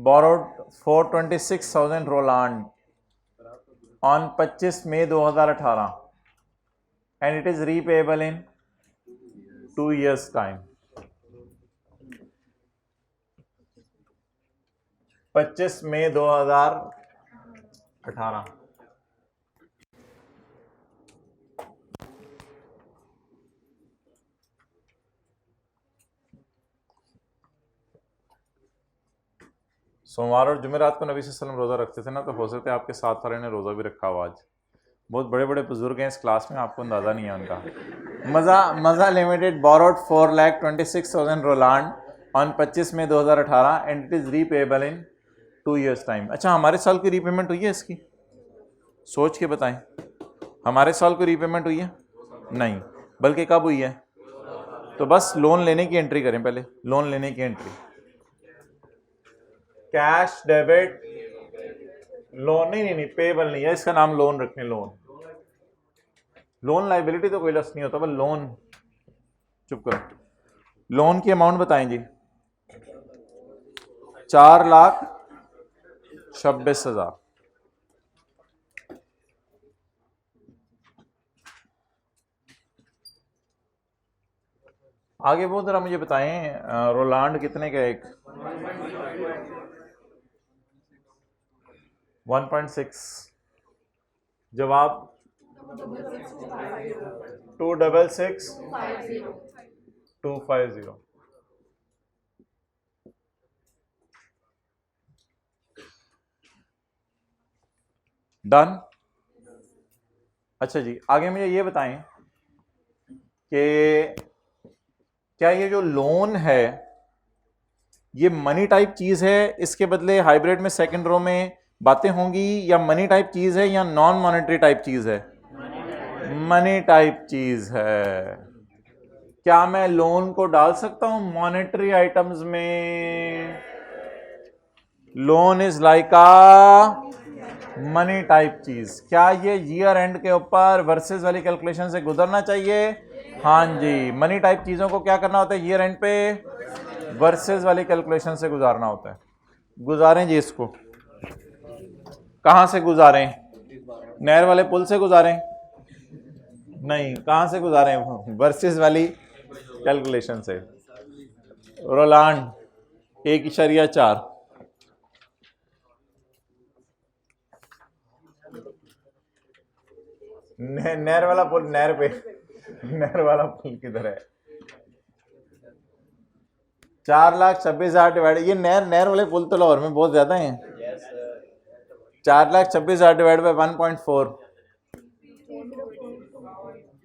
S1: बोरोड 426,000 रोलांड ऑन 25 मई 2018 and it is repayable in 2 years time। 25 मई 2018। सोमवार और जुमेरात को नबी सल्लल्लाहु अलैहि वसल्लम रोज़ा रखते थे ना, तो हो सकता है आपके साथ वाले ने रोज़ा भी रखा हुआ आज। बहुत बड़े बड़े बुजुर्ग हैं इस क्लास में, आपको अंदाज़ा नहीं है उनका। मज़ा लिमिटेड बोरोड 4,26,000 रोलांड ऑन 25 मई 2018 and it is repayable in 2 years time. अच्छा हमारे साल की रीपेमेंट हुई है इसकी? सोच के बताएं, हमारे साल की रीपेमेंट हुई है? नहीं, बल्कि कब हुई है? तो बस लोन लेने की एंट्री करें पहले। लोन लेने की एंट्री, कैश डेबिट लोन। नहीं पेबल नहीं है, इसका नाम लोन रखें। लोन लाइबिलिटी तो कोई लस नहीं होता, बस लोन। चुप करो। लोन की अमाउंट बताएं जी। 4,26,000। आगे वो जरा मुझे बताएं, रोलांड कितने का एक? 1.6। जवाब 266,250। डन। अच्छा जी आगे मुझे ये बताएं कि क्या ये जो लोन है ये मनी टाइप चीज है, इसके बदले हाइब्रिड में सेकंड रो में बातें होंगी, या मनी टाइप चीज है या नॉन मॉनेटरी टाइप चीज है? मनी टाइप चीज है। क्या मैं लोन को डाल सकता हूं मॉनेटरी आइटम्स में? Loan is like a money type चीज, क्या ये ईयर एंड के ऊपर वर्सेस वाली कैलकुलेशन से गुजरना चाहिए? हाँ जी, मनी टाइप चीजों को क्या करना होता है? ईयर एंड पे वर्सेस वाली कैलकुलेशन से गुजारना होता है। गुजारें जी इसको। कहां से गुजारें? नहर वाले पुल से गुजारें? नहीं, कहां से गुजारें? वर्सेस वाली कैलकुलेशन से। रोलांड 1.4। नहर वाला पुल, नहर पे नहर वाला पुल किधर है? 4,26,000 डिवाइड, ये नहर वाले पुल तो लाहौर में बहुत ज्यादा हैं। 4,26,000 डिवाइड बाई 1.4,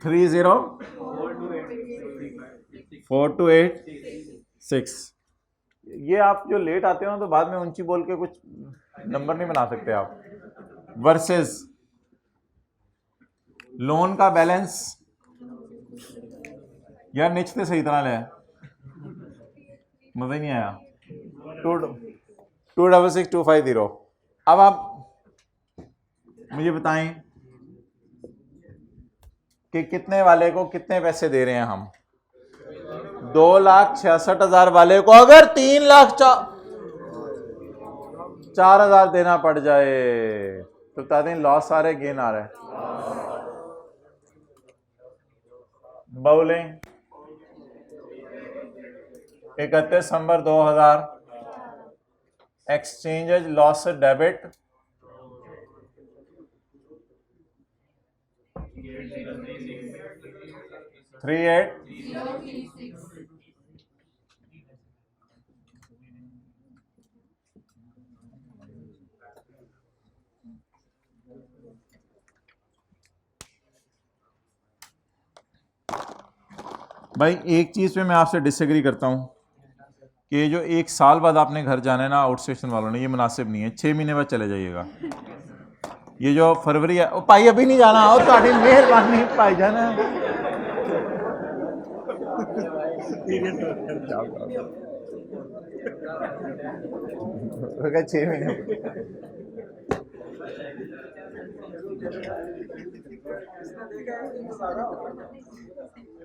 S1: 30,4286। ये आप जो लेट आते हो ना तो बाद में ऊंची बोल के कुछ नंबर नहीं बना सकते आप। वर्सेस लोन का बैलेंस, यार नीचे सही तरह ले, मजा ही नहीं आया। 266,250। अब आप मुझे बताएं कि कितने वाले को कितने पैसे दे रहे हैं हम? 2,66,000 वाले को अगर 3,04,000 देना पड़ जाए तो बता दें लॉस आ रहा है, गेन आ रहा है? बाउलिंग 31 दिसंबर 2000, एक्सचेंजेज लॉस डेबिट 38। भाई एक चीज पे मैं आपसे डिसएग्री करता हूं कि जो 1 साल बाद आपने घर जाना है ना आउट स्टेशन वालों ने, ये मुनासिब नहीं है। 6 महीने बाद चले जाइएगा। ये जो फरवरी है, ओ भाई अभी नहीं जाना, और तुम्हारी मेहरबानी भाई जाना। 6 महीने